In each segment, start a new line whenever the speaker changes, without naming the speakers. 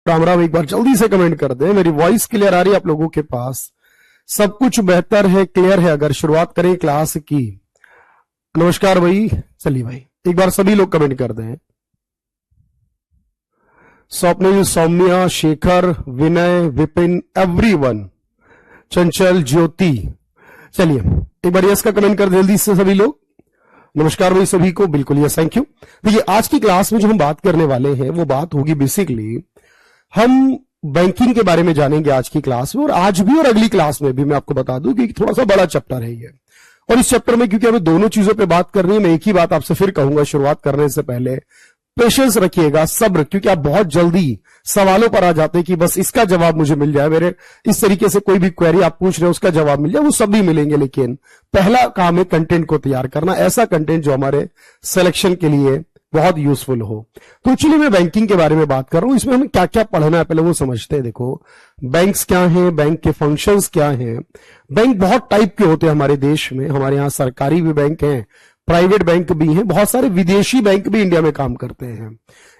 राम राम, एक बार जल्दी से कमेंट कर दें। मेरी वॉइस क्लियर आ रही है आप लोगों के पास? सब कुछ बेहतर है, क्लियर है? अगर शुरुआत करें क्लास की। नमस्कार भाई, चलिए भाई एक बार सभी लोग कमेंट कर दें। स्वप्निल, सौम्या, शेखर, विनय, विपिन, एवरीवन, चंचल, ज्योति। चलिए एक बार यस का कमेंट कर जल्दी से सभी लोग। नमस्कार भाई सभी को, बिल्कुल यस, थैंक यू। देखिए आज की क्लास में जो हम बात करने वाले हैं वो बात होगी बेसिकली हम बैंकिंग के बारे में जानेंगे आज की क्लास में, और आज भी और अगली क्लास में भी मैं आपको बता दूं कि थोड़ा सा बड़ा चैप्टर है ये। और इस चैप्टर में क्योंकि हमें दोनों चीजों पे बात करनी है, मैं एक ही बात आपसे फिर कहूंगा शुरुआत करने से पहले, पेशेंस रखिएगा, सब्र, क्योंकि आप बहुत जल्दी सवालों पर आ जाते हैं कि बस इसका जवाब मुझे मिल जाए, मेरे इस तरीके से कोई भी क्वेरी आप पूछ रहे हो उसका जवाब मिल जाए, वो सब भी मिलेंगे। लेकिन पहला काम है कंटेंट को तैयार करना, ऐसा कंटेंट जो हमारे सिलेक्शन के लिए बहुत यूजफुल हो। तो चलिए मैं बैंकिंग के बारे में बात कर रहा हूं, इसमें हमें क्या क्या पढ़ना है पहले वो समझते हैं। देखो बैंक्स क्या हैं, बैंक के फंक्शंस क्या हैं। बैंक बहुत टाइप के होते हैं हमारे देश में, हमारे यहाँ सरकारी भी बैंक हैं, प्राइवेट बैंक भी हैं, बहुत सारे विदेशी बैंक भी इंडिया में काम करते हैं।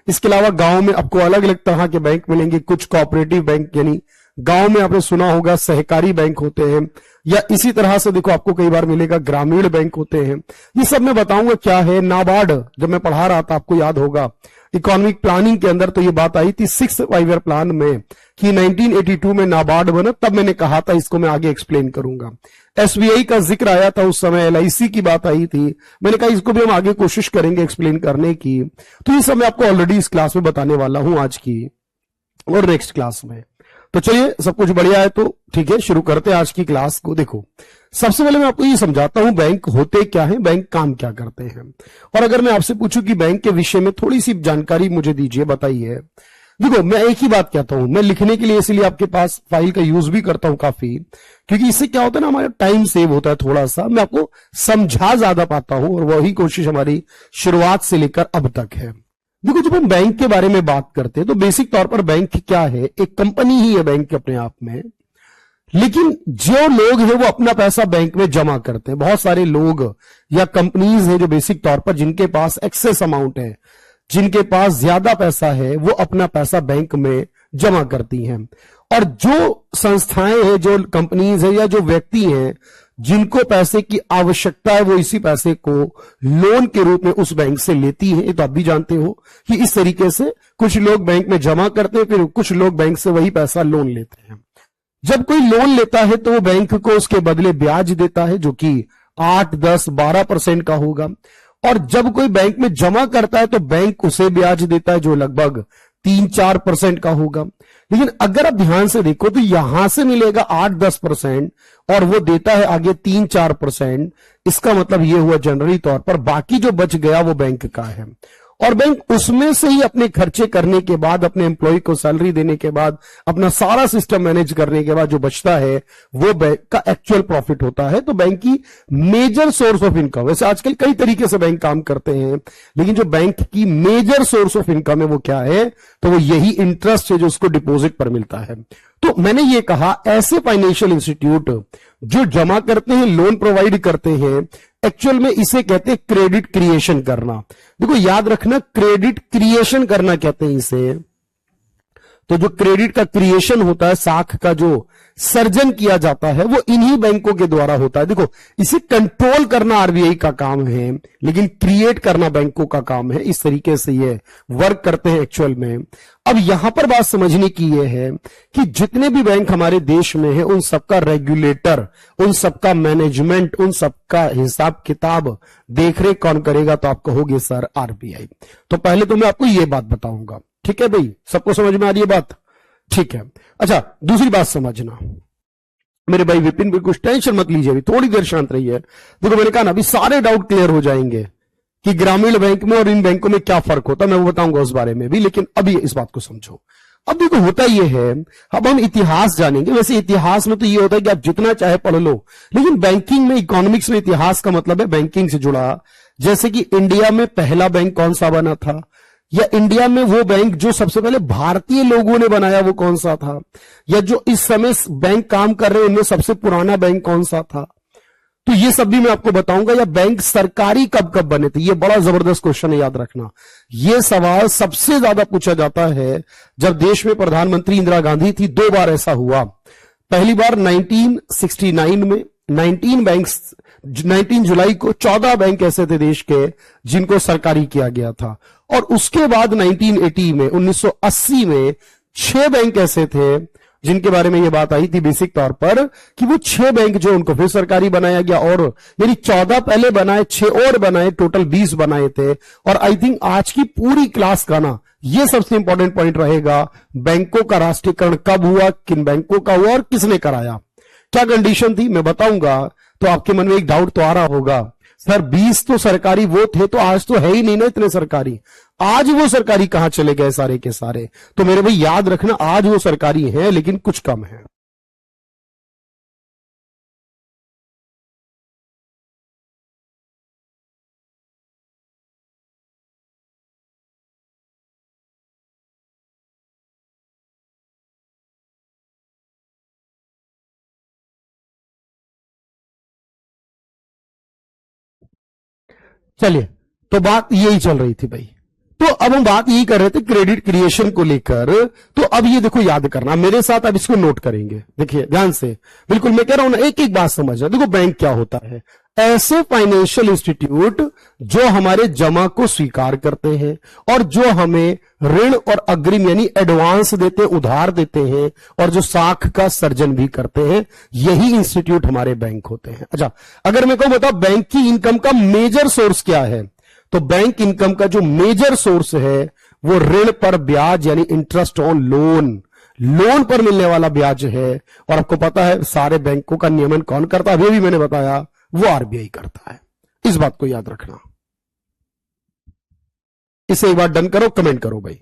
इसके अलावा गांव में आपको अलग अलग तरह के बैंक मिलेंगे, कुछ कोऑपरेटिव बैंक, यानी गांव में आपने सुना होगा सहकारी बैंक होते हैं, या इसी तरह से देखो आपको कई बार मिलेगा ग्रामीण बैंक होते हैं। ये सब मैं बताऊंगा क्या है। नाबार्ड जब मैं पढ़ा रहा था आपको याद होगा इकोनॉमिक प्लानिंग के अंदर, तो ये बात आई थी 6 5 ईयर प्लान में कि 1982 में नाबार्ड बना, तब मैंने कहा था इसको मैं आगे एक्सप्लेन करूंगा। एसबीआई का जिक्र आया था उस समय, एलआईसी की बात आई थी, मैंने कहा इसको भी हम आगे कोशिश करेंगे एक्सप्लेन करने की। तो ये सब मैं आपको ऑलरेडी इस क्लास में बताने वाला हूं आज की और नेक्स्ट क्लास में। तो चलिए सब कुछ बढ़िया है तो ठीक है, शुरू करते हैं आज की क्लास को। देखो सबसे पहले मैं आपको ये समझाता हूं बैंक होते क्या है, बैंक काम क्या करते हैं। और अगर मैं आपसे पूछूं कि बैंक के विषय में थोड़ी सी जानकारी मुझे दीजिए, बताइए। देखो मैं एक ही बात कहता हूं, मैं लिखने के लिए इसलिए आपके पास फाइल का यूज भी करता हूं काफी, क्योंकि इससे क्या होता है ना, हमारा टाइम सेव होता है थोड़ा सा, मैं आपको समझा ज्यादा पाता हूं, और वही कोशिश हमारी शुरुआत से लेकर अब तक है। देखो जब हम बैंक के बारे में बात करते हैं तो बेसिक तौर पर बैंक क्या है, एक कंपनी ही है बैंक अपने आप में। लेकिन जो लोग हैं वो अपना पैसा बैंक में जमा करते हैं। बहुत सारे लोग या कंपनीज हैं जो बेसिक तौर पर जिनके पास एक्सेस अमाउंट है, जिनके पास ज्यादा पैसा है, वो अपना पैसा बैंक में जमा करती हैं। और जो संस्थाएं हैं, जो कंपनीज है या जो व्यक्ति हैं जिनको पैसे की आवश्यकता है, वो इसी पैसे को लोन के रूप में उस बैंक से लेती है। ये तो आप भी जानते हो कि इस तरीके से कुछ लोग बैंक में जमा करते हैं, फिर कुछ लोग बैंक से वही पैसा लोन लेते हैं। जब कोई लोन लेता है तो वो बैंक को उसके बदले ब्याज देता है जो कि 8, 10, 12% का होगा। और जब कोई बैंक में जमा करता है तो बैंक उसे ब्याज देता है जो लगभग 3-4% का होगा। लेकिन अगर आप ध्यान से देखो तो यहां से मिलेगा 8-10% और वो देता है आगे 3-4%। इसका मतलब ये हुआ जनरली तौर पर बाकी जो बच गया वो बैंक का है, और बैंक उसमें से ही अपने खर्चे करने के बाद, अपने एम्प्लॉय को सैलरी देने के बाद, अपना सारा सिस्टम मैनेज करने के बाद जो बचता है वो बैंक का एक्चुअल प्रॉफिट होता है। तो बैंक की मेजर सोर्स ऑफ इनकम, वैसे आजकल कई तरीके से बैंक काम करते हैं, लेकिन जो बैंक की मेजर सोर्स ऑफ इनकम है वो क्या है, तो वो यही इंटरेस्ट है जो उसको डिपॉजिट पर मिलता है। तो मैंने ये कहा ऐसे फाइनेंशियल इंस्टीट्यूट जो जमा करते हैं, लोन प्रोवाइड करते हैं, एक्चुअल में इसे कहते हैं क्रेडिट क्रिएशन करना। देखो याद रखना, क्रेडिट क्रिएशन करना कहते हैं इसे। तो जो क्रेडिट का क्रिएशन होता है, साख का जो सर्जन किया जाता है, वो इन्हीं बैंकों के द्वारा होता है। देखो इसे कंट्रोल करना आरबीआई का काम है, लेकिन क्रिएट करना बैंकों का काम है। इस तरीके से ये वर्क करते हैं एक्चुअल में। अब यहां पर बात समझने की ये है कि जितने भी बैंक हमारे देश में है, उन सबका रेगुलेटर, उन सबका मैनेजमेंट, उन सबका हिसाब किताब देखरेख कौन करेगा, तो आप कहोगे सर आरबीआई। तो पहले तो मैं आपको ये बात बताऊंगा, ठीक है भाई, सबको समझ में आ रही है बात? ठीक है। अच्छा दूसरी बात समझना मेरे भाई विपिन, भी कुछ टेंशन मत लीजिए, अभी थोड़ी देर शांत रहिए। देखो मैंने कहा ना अभी सारे डाउट क्लियर हो जाएंगे कि ग्रामीण बैंक में और इन बैंकों में क्या फर्क होता है, मैं वो बताऊंगा उस बारे में भी, लेकिन अभी इस बात को समझो। अब देखो होता ये है, अब हम इतिहास जानेंगे। वैसे इतिहास में तो ये होता है कि आप जितना चाहे पढ़ लो, लेकिन बैंकिंग में, इकोनॉमिक्स में इतिहास का मतलब है बैंकिंग से जुड़ा। जैसे कि इंडिया में पहला बैंक कौन सा बना था, या इंडिया में वो बैंक जो सबसे पहले भारतीय लोगों ने बनाया वो कौन सा था, या जो इस समय बैंक काम कर रहे हैं उनमें सबसे पुराना बैंक कौन सा था। तो ये सब भी मैं आपको बताऊंगा। या बैंक सरकारी कब कब बने थे, ये बड़ा जबरदस्त क्वेश्चन है, याद रखना। ये सवाल सबसे ज्यादा पूछा जाता है जब देश में प्रधानमंत्री इंदिरा गांधी थी। 2 बार ऐसा हुआ। पहली बार 1969 में 19 जुलाई को 14 बैंक ऐसे थे देश के जिनको सरकारी किया गया था। और उसके बाद 1980 में 1980 में 6 बैंक ऐसे थे जिनके बारे में यह बात आई थी बेसिक तौर पर कि वो 6 बैंक जो उनको फिर सरकारी बनाया गया, और यानी 14 पहले बनाए, 6 और बनाए, टोटल 20 बनाए थे। और आई थिंक आज की पूरी क्लास का ना ये सबसे इंपॉर्टेंट पॉइंट रहेगा, बैंकों का राष्ट्रीयकरण कब हुआ, किन बैंकों का हुआ और किसने कराया, क्या कंडीशन थी, मैं बताऊंगा। तो आपके मन में एक डाउट तो आ रहा होगा, सर 20 तो सरकारी वो थे, तो आज तो है ही नहीं ना इतने सरकारी, आज वो सरकारी कहां चले गए सारे के सारे। तो मेरे भाई याद रखना, आज वो सरकारी हैं लेकिन कुछ कम है। चलिए, तो बात यही चल रही थी भाई। तो अब हम बात यही कर रहे थे क्रेडिट क्रिएशन को लेकर। तो अब ये देखो, याद करना मेरे साथ, अब इसको नोट करेंगे, देखिए ध्यान से, बिल्कुल मैं कह रहा हूं ना, एक एक बात समझना। देखो बैंक क्या होता है, ऐसे फाइनेंशियल इंस्टीट्यूट जो हमारे जमा को स्वीकार करते हैं और जो हमें ऋण और अग्रिम यानी एडवांस देते हैं, उधार देते हैं, और जो साख का सर्जन भी करते हैं, यही इंस्टीट्यूट हमारे बैंक होते हैं। अच्छा, अगर मैं कहूं बताओ बैंक की इनकम का मेजर सोर्स क्या है, तो बैंक इनकम का जो मेजर सोर्स है वो ऋण पर ब्याज यानी इंटरेस्ट ऑन लोन, लोन पर मिलने वाला ब्याज है। और आपको पता है सारे बैंकों का नियमन कौन करता है, अभी भी मैंने बताया, वो आरबीआई करता है। इस बात को याद रखना। इसे एक बार डन करो, कमेंट करो भाई।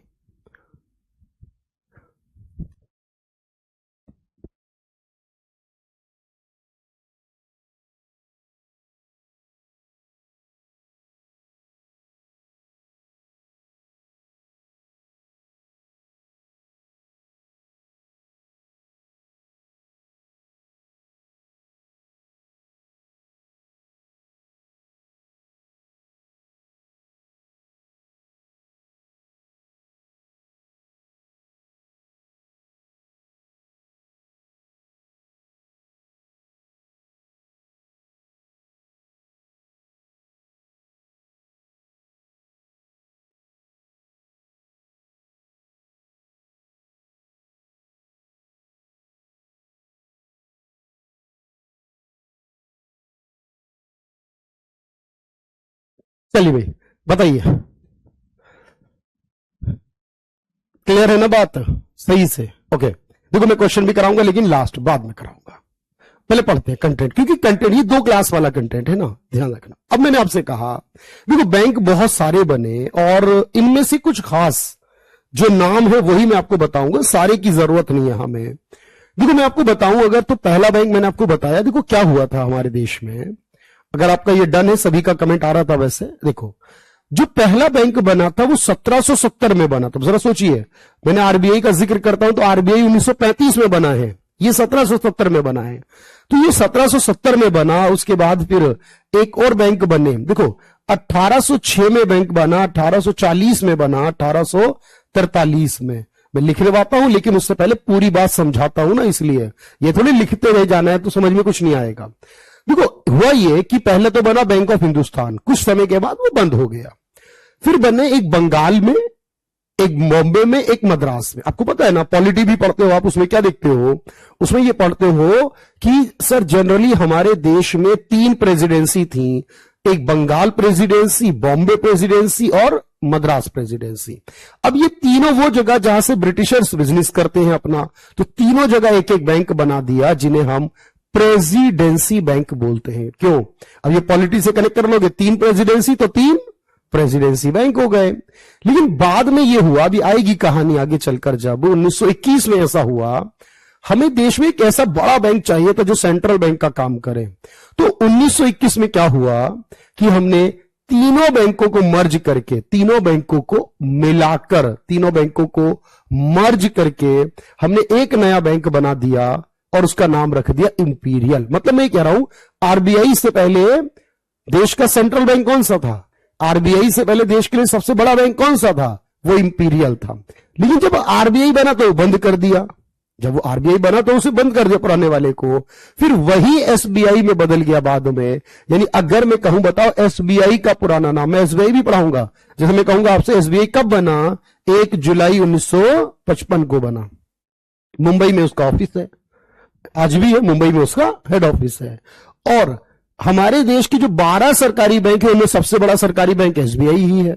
चलिए भाई, बताइए, क्लियर है ना बात सही से? ओके, देखो मैं क्वेश्चन भी कराऊंगा लेकिन लास्ट बाद में कराऊंगा, पहले पढ़ते हैं कंटेंट, क्योंकि कंटेंट ये 2 क्लास वाला कंटेंट है ना, ध्यान रखना। अब मैंने आपसे कहा देखो बैंक बहुत सारे बने और इनमें से कुछ खास जो नाम है वही मैं आपको बताऊंगा, सारे की जरूरत नहीं है हमें। देखो मैं आपको बताऊं अगर, तो पहला बैंक मैंने आपको बताया, देखो क्या हुआ था हमारे देश में। अगर आपका ये डन है, सभी का कमेंट आ रहा था वैसे, देखो जो पहला बैंक बना था वो 1770 में बना था। जरा सोचिए, मैंने आरबीआई का जिक्र करता हूं तो आरबीआई 1935 में बना है, ये 1770 में बना है। तो ये 1770 में बना, उसके बाद फिर एक और बैंक बने, देखो 1806 में बैंक बना, 1840 में बना, 1843 में। मैं लिखने वाता हूं लेकिन उससे पहले पूरी बात समझाता हूं ना, इसलिए ये थोड़ी लिखते रह जाना है तो समझ में कुछ नहीं आएगा। देखो हुआ ये कि पहले तो बना बैंक ऑफ हिंदुस्तान, कुछ समय के बाद वो बंद हो गया। फिर बने एक बंगाल में, एक बॉम्बे में, एक मद्रास में। आपको पता है ना, पॉलिटी भी पढ़ते हो आप, उसमें क्या देखते हो, उसमें ये पढ़ते हो कि सर जनरली हमारे देश में 3 प्रेसिडेंसी थी, एक बंगाल प्रेसिडेंसी, बॉम्बे प्रेसिडेंसी और मद्रास प्रेसिडेंसी। अब ये तीनों वो जगह जहां से ब्रिटिशर्स बिजनेस करते हैं अपना, तो तीनों जगह एक एक बैंक बना दिया जिन्हें हम प्रेसिडेंसी बैंक बोलते हैं। क्यों? अब ये पॉलिटी से कनेक्ट कर लोगे, 3 प्रेसिडेंसी तो 3 प्रेसिडेंसी बैंक हो गए। लेकिन बाद में ये हुआ, अभी आएगी कहानी आगे चलकर, जब 1921 में ऐसा हुआ, हमें देश में एक ऐसा बड़ा बैंक चाहिए था जो सेंट्रल बैंक का काम करे। तो 1921 में क्या हुआ कि हमने तीनों बैंकों को मर्ज करके, तीनों बैंकों को मिलाकर, तीनों बैंकों को मर्ज करके हमने एक नया बैंक बना दिया और उसका नाम रख दिया इंपीरियल। मतलब मैं कह रहा हूं आरबीआई से पहले देश का सेंट्रल बैंक कौन सा था? आरबीआई से पहले देश के लिए सबसे बड़ा बैंक कौन सा था? वो इंपीरियल था। लेकिन जब आरबीआई बना तो बंद कर दिया। जब वो आरबीआई बना तो उसे बंद कर दिया पुराने वाले को, फिर वही एसबीआई में बदल गया बाद में। यानी अगर मैं कहूं बताओ एसबीआई का पुराना नाम, मैं एसबीआई भी पढ़ाऊंगा। जैसे मैं कहूंगा आपसे एसबीआई कब बना? 1 जुलाई 1955 को बना। मुंबई में उसका ऑफिस है, आज भी है, मुंबई में उसका हेड ऑफिस है। और हमारे देश की जो 12 सरकारी बैंक है उनमें सबसे बड़ा सरकारी बैंक एसबीआई ही है।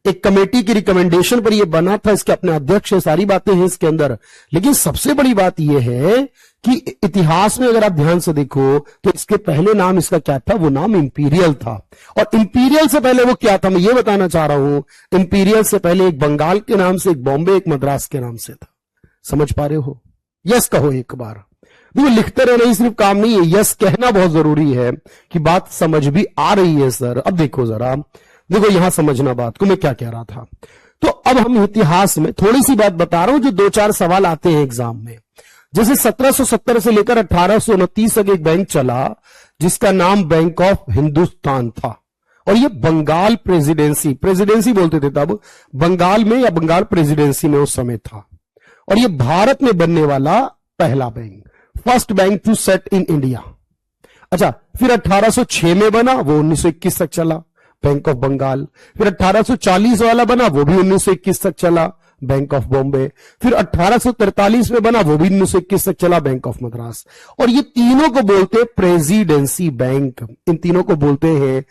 एक कमेटी की रिकमेंडेशन पर यह बना था, इसके अपने अध्यक्ष है, सारी बातें हैं इसके अंदर। लेकिन सबसे बड़ी बात यह है कि इतिहास में अगर आप ध्यान से देखो तो इसके पहले नाम इसका क्या था? वो नाम इंपीरियल था। और इंपीरियल से पहले वो क्या था मैं ये बताना चाह रहा हूं। इंपीरियल से पहले एक बंगाल के नाम से, एक बॉम्बे, एक मद्रास के नाम से था। समझ पा रहे हो? यस कहो एक बार। देखो लिखते रहना ही सिर्फ काम नहीं है, यस कहना बहुत जरूरी है कि बात समझ भी आ रही है सर। अब देखो जरा, देखो यहां समझना बात को, मैं क्या कह रहा था। तो अब हम इतिहास में थोड़ी सी बात बता रहा हूं जो 2-4 सवाल आते हैं एग्जाम में। जैसे 1770 से लेकर 1829 तक एक बैंक चला जिसका नाम बैंक ऑफ हिंदुस्तान था। और ये बंगाल प्रेसिडेंसी बोलते थे तब, बंगाल में या बंगाल प्रेसिडेंसी में उस समय था। और ये भारत में बनने वाला पहला bank, first bank to set in India. अच्छा, फिर 1806 में बना, वो 1921 तक चला, बैंक ऑफ बंगाल। फिर 1840 वाला बना, वो भी 1921 तक चला, बैंक ऑफ बॉम्बे। फिर 1843 में बना, वो भी 1921 तक चला, बैंक ऑफ मद्रास। और ये तीनों को बोलते हैं प्रेसिडेंसी बैंक। इन तीनों को बोलते हैं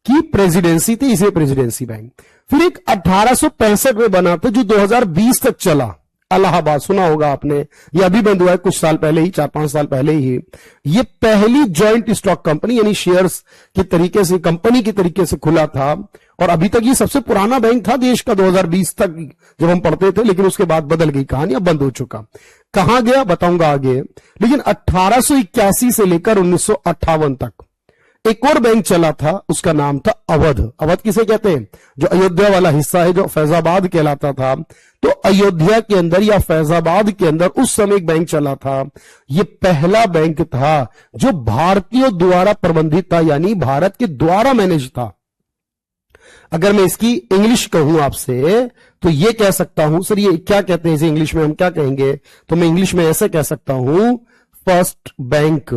कि प्रेसिडेंसी थी, इसे प्रेसिडेंसी बैंक। फिर एक 1865 में बना था जो 2020 तक चला, इलाहाबाद, सुना होगा आपने। ये अभी बंद हुआ है कुछ साल पहले ही, 4-5 साल पहले ही। ये पहली जॉइंट स्टॉक कंपनी यानी शेयर्स के तरीके से, कंपनी के तरीके से खुला था। और अभी तक ये सबसे पुराना बैंक था देश का 2020 तक जब हम पढ़ते थे। लेकिन उसके बाद बदल गई कहानी, अब बंद हो चुका। कहां गया बताऊंगा आगे। लेकिन 1881 से लेकर 1958 तक एक और बैंक चला था, उसका नाम था अवध। अवध किसे कहते हैं? जो अयोध्या वाला हिस्सा है, जो फैजाबाद कहलाता था। तो अयोध्या के अंदर या फैजाबाद के अंदर उस समय एक बैंक चला था। यह पहला बैंक था जो भारतीयों द्वारा प्रबंधित था, यानी भारत के द्वारा मैनेज था। अगर मैं इसकी इंग्लिश कहूं आपसे तो यह कह सकता हूं, सर ये क्या कहते हैं इसे इंग्लिश में, हम क्या कहेंगे? तो मैं इंग्लिश में ऐसे कह सकता हूं, first bank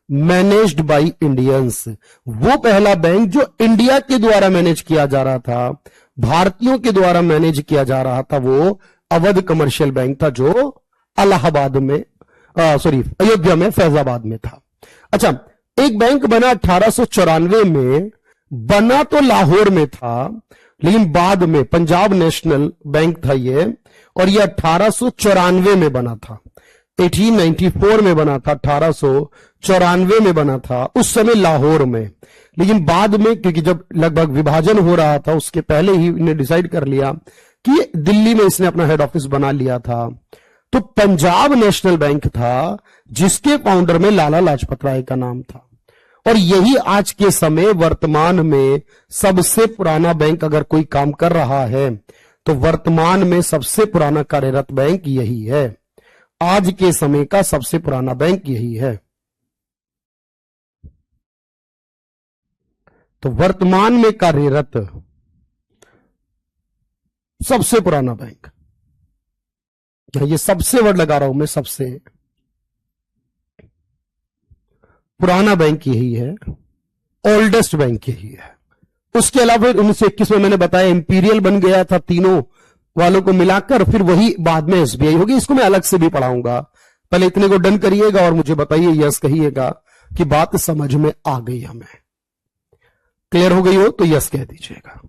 managed by Indians. वो पहला बैंक जो इंडिया के द्वारा मैनेज किया जा रहा था, भारतीयों के द्वारा मैनेज किया जा रहा था, वो अवध कमर्शियल बैंक था जो इलाहाबाद में, अयोध्या में, फैजाबाद में था। अच्छा, एक बैंक बना 1894 में, बना तो लाहौर में था लेकिन बाद में पंजाब नेशनल बैंक था ये। और ये 1894 में बना था, 1894 में बना था, 1894 में बना था, उस समय लाहौर में। लेकिन बाद में, क्योंकि जब लगभग विभाजन हो रहा था उसके पहले ही इन्हें डिसाइड कर लिया कि दिल्ली में इसने अपना हेड ऑफिस बना लिया था। तो पंजाब नेशनल बैंक था जिसके फाउंडर में लाला लाजपत राय का नाम था। और यही आज के समय वर्तमान में सबसे पुराना बैंक, अगर कोई काम कर रहा है तो वर्तमान में सबसे पुराना कार्यरत बैंक यही है। आज के समय का सबसे पुराना बैंक यही है। तो वर्तमान में कार्यरत सबसे पुराना बैंक, ये सबसे वर्ड लगा रहा हूं मैं, सबसे पुराना बैंक यही है, ओल्डेस्ट बैंक यही है। उसके अलावा 1921 में मैंने बताया इंपीरियल बन गया था तीनों वालों को मिलाकर, फिर वही बाद में एसबीआई होगी। इसको मैं अलग से भी पढ़ाऊंगा। पहले इतने को डन करिएगा और मुझे बताइए, यस कहिएगा कि बात समझ में आ गई, हमें क्लियर हो गई हो तो यस कह दीजिएगा।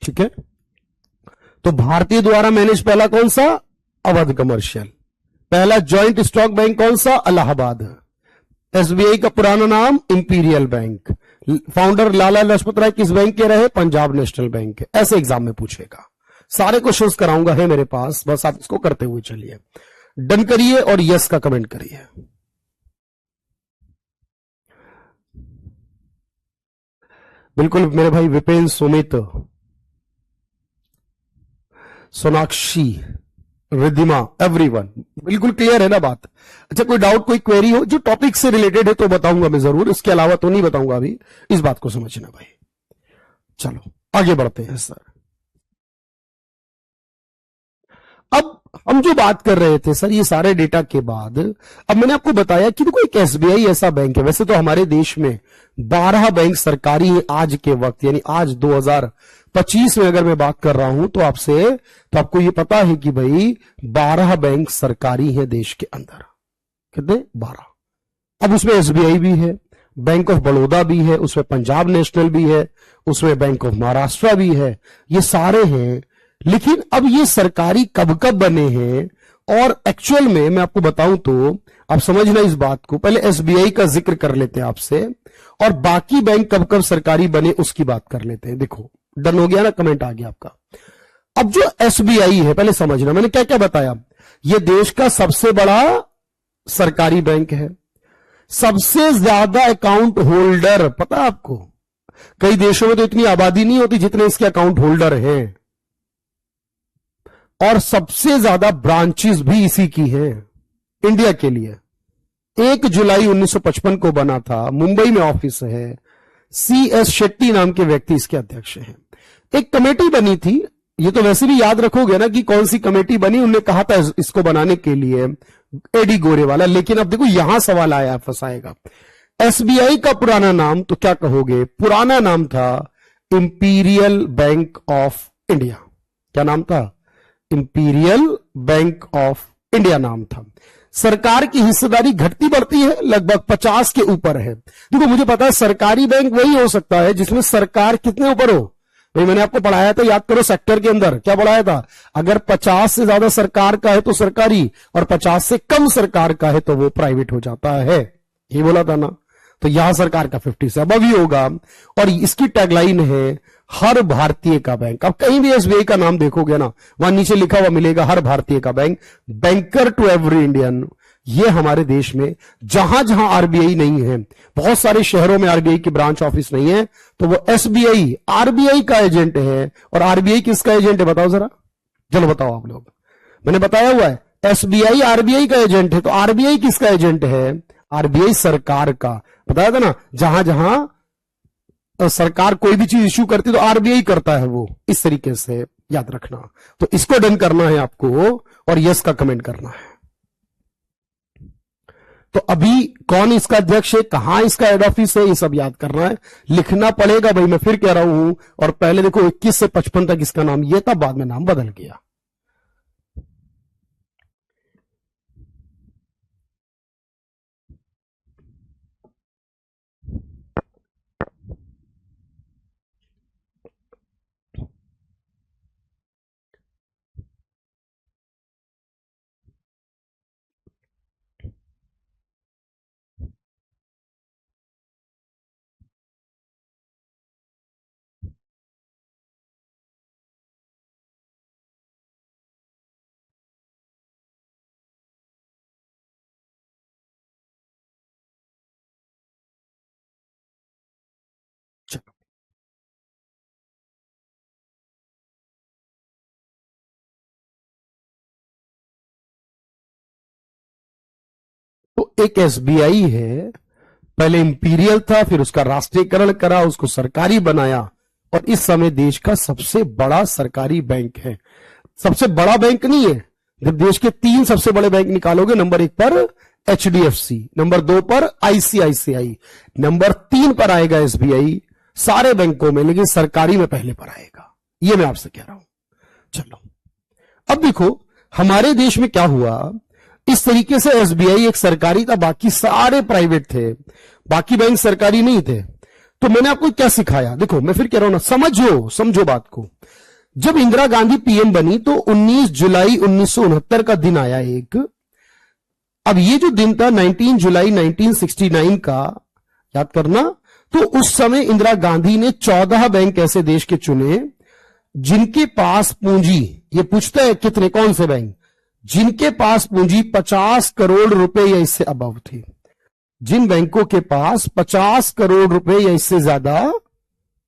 ठीक है, तो भारतीय द्वारा मैनेज पहला कौन सा? अवध कमर्शियल। पहला जॉइंट स्टॉक बैंक कौन सा? इलाहाबाद। एसबीआई का पुराना नाम imperial bank. Founder Lala Lajpat Rai किस बैंक के रहे? पंजाब नेशनल बैंक के। ऐसे एग्जाम में पूछेगा। सारे क्वेश्चंस कराऊंगा है मेरे पास, बस आप इसको करते हुए चलिए। डन करिए और यस का कमेंट करिए। बिल्कुल मेरे भाई विपिन, सुमित, सोनाक्षी, रिद्धिमा, एवरीवन, बिल्कुल क्लियर है ना बात? अच्छा, कोई डाउट, कोई क्वेरी हो जो टॉपिक से रिलेटेड है तो बताऊंगा मैं जरूर, इसके अलावा तो नहीं बताऊंगा अभी। इस बात को समझना भाई। चलो आगे बढ़ते हैं सर। अब हम जो बात कर रहे थे सर, ये सारे डेटा के बाद अब मैंने आपको बताया कि देखो एक एसबीआई ऐसा बैंक है। वैसे तो हमारे देश में 12 बैंक सरकारी है आज के वक्त, यानी आज 2025 में अगर मैं बात कर रहा हूं तो तो आपको ये पता है कि भाई 12 बैंक सरकारी है देश के अंदर। कितने? 12। अब उसमें एसबीआई भी है, बैंक ऑफ बड़ौदा भी है, उसमें पंजाब नेशनल भी है, उसमें बैंक ऑफ महाराष्ट्र भी है, ये सारे हैं। लेकिन अब ये सरकारी कब कब बने हैं और एक्चुअल में मैं आपको बताऊं तो आप समझना इस बात को। पहले एसबीआई का जिक्र कर लेते हैं आपसे और बाकी बैंक कब कब सरकारी बने उसकी बात कर लेते हैं। देखो डन हो गया ना, कमेंट आ गया आपका। अब जो एसबीआई है पहले समझना, मैंने क्या क्या बताया। ये देश का सबसे बड़ा सरकारी बैंक है, सबसे ज्यादा अकाउंट होल्डर, पता आपको कई देशों में तो इतनी आबादी नहीं होती जितने इसके अकाउंट होल्डर हैं, और सबसे ज्यादा ब्रांचेस भी इसी की हैं इंडिया के लिए। 1 जुलाई 1955 को बना था, मुंबई में ऑफिस है, CS शेट्टी नाम के व्यक्ति इसके अध्यक्ष हैं। एक कमेटी बनी थी, ये तो वैसे भी याद रखोगे ना कि कौन सी कमेटी बनी, उन्होंने कहा था इसको बनाने के लिए एडी गोरेवाला। लेकिन अब देखो यहां सवाल आया, फंसाएगा। एसबीआई का पुराना नाम तो क्या कहोगे? पुराना नाम था इंपीरियल बैंक ऑफ इंडिया। क्या नाम था? इंपीरियल बैंक ऑफ इंडिया नाम था। सरकार की हिस्सेदारी घटती बढ़ती है, लगभग 50 के ऊपर है। देखो मुझे पता है सरकारी बैंक वही हो सकता है जिसमें सरकार कितने ऊपर हो। भाई मैंने आपको पढ़ाया था, याद करो, सेक्टर के अंदर क्या पढ़ाया था? अगर 50 से ज्यादा सरकार का है तो सरकारी, और 50 से कम सरकार का है तो वो प्राइवेट हो जाता है, ये बोला था ना। तो यहां सरकार का 50 से अबव ही होगा। और इसकी टैगलाइन है हर भारतीय का बैंक। अब कहीं भी एसबीआई का नाम देखोगे ना, वहां नीचे लिखा हुआ मिलेगा हर भारतीय का bank, banker to every Indian. ये हमारे देश में जहां जहां आरबीआई नहीं है, बहुत सारे शहरों में आरबीआई की ब्रांच ऑफिस नहीं है, तो वो एसबीआई आरबीआई का एजेंट है। और आरबीआई किसका एजेंट है बताओ जरा, चलो बताओ आप लोग। मैंने बताया हुआ है एसबीआई आरबीआई का एजेंट है, तो आरबीआई किसका एजेंट है? आरबीआई सरकार का। बताया था ना, जहां जहां सरकार कोई भी चीज इश्यू करती है तो आरबीआई करता है वो, इस तरीके से याद रखना। तो इसको डन करना है आपको और यस का कमेंट करना है। तो अभी कौन इसका अध्यक्ष है, कहां इसका हेड ऑफिस है, ये सब याद करना है, लिखना पड़ेगा भाई। मैं फिर कह रहा हूं, और पहले देखो 21 से 55 तक इसका नाम ये था, बाद में नाम बदल गया। तो एक एसबीआई है, पहले इंपीरियल था, फिर उसका राष्ट्रीयकरण करा, उसको सरकारी बनाया, और इस समय देश का सबसे बड़ा सरकारी बैंक है। सबसे बड़ा बैंक नहीं है, जब देश के 3 सबसे बड़े बैंक निकालोगे, नंबर 1 पर एचडीएफसी, नंबर 2 पर आईसीआईसीआई, नंबर 3 पर आएगा एसबीआई सारे बैंकों में, लेकिन सरकारी में पहले पर आएगा। ये मैं आपसे कह रहा हूं। चलो अब देखो हमारे देश में क्या हुआ। इस तरीके से एसबीआई एक सरकारी था, बाकी सारे प्राइवेट थे, बाकी बैंक सरकारी नहीं थे। तो मैंने आपको क्या सिखाया, देखो मैं फिर कह रहा हूं ना, समझो बात को। जब इंदिरा गांधी पीएम बनी तो 19 जुलाई 1969 का दिन आया एक। अब ये जो दिन था 19 जुलाई 1969 का, याद करना, तो उस समय इंदिरा गांधी ने 14 बैंक ऐसे देश के चुने जिनके पास पूंजी, ये पूछता है कितने, कौन से बैंक, जिनके पास पूंजी 50 करोड़ रुपए या इससे अबव थी। जिन बैंकों के पास 50 करोड़ रुपए या इससे ज्यादा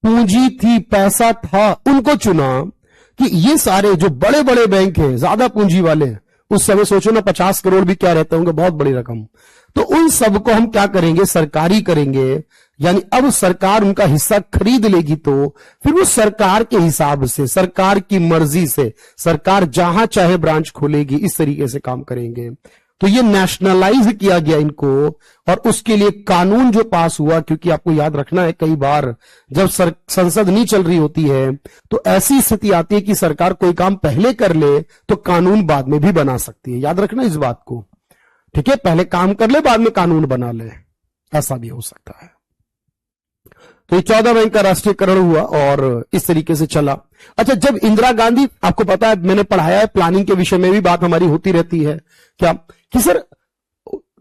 पूंजी थी, पैसा था, उनको चुना कि ये सारे जो बड़े बड़े बैंक हैं, ज्यादा पूंजी वाले, उस समय सोचो ना 50 करोड़ भी क्या रहते होंगे, बहुत बड़ी रकम। तो उन सबको हम क्या करेंगे, सरकारी करेंगे। यानी अब सरकार उनका हिस्सा खरीद लेगी तो फिर वो सरकार के हिसाब से, सरकार की मर्जी से, सरकार जहां चाहे ब्रांच खोलेगी, इस तरीके से काम करेंगे। तो ये नेशनलाइज किया गया इनको, और उसके लिए कानून जो पास हुआ, क्योंकि आपको याद रखना है कई बार जब संसद नहीं चल रही होती है तो ऐसी स्थिति आती है कि सरकार कोई काम पहले कर ले तो कानून बाद में भी बना सकती है। याद रखना इस बात को, ठीक है, पहले काम कर ले बाद में कानून बना ले, ऐसा भी हो सकता है। तो ये 14 बैंक का राष्ट्रीयकरण हुआ और इस तरीके से चला। अच्छा, जब इंदिरा गांधी, आपको पता है मैंने पढ़ाया है, प्लानिंग के विषय में भी बात हमारी होती रहती है क्या कि सर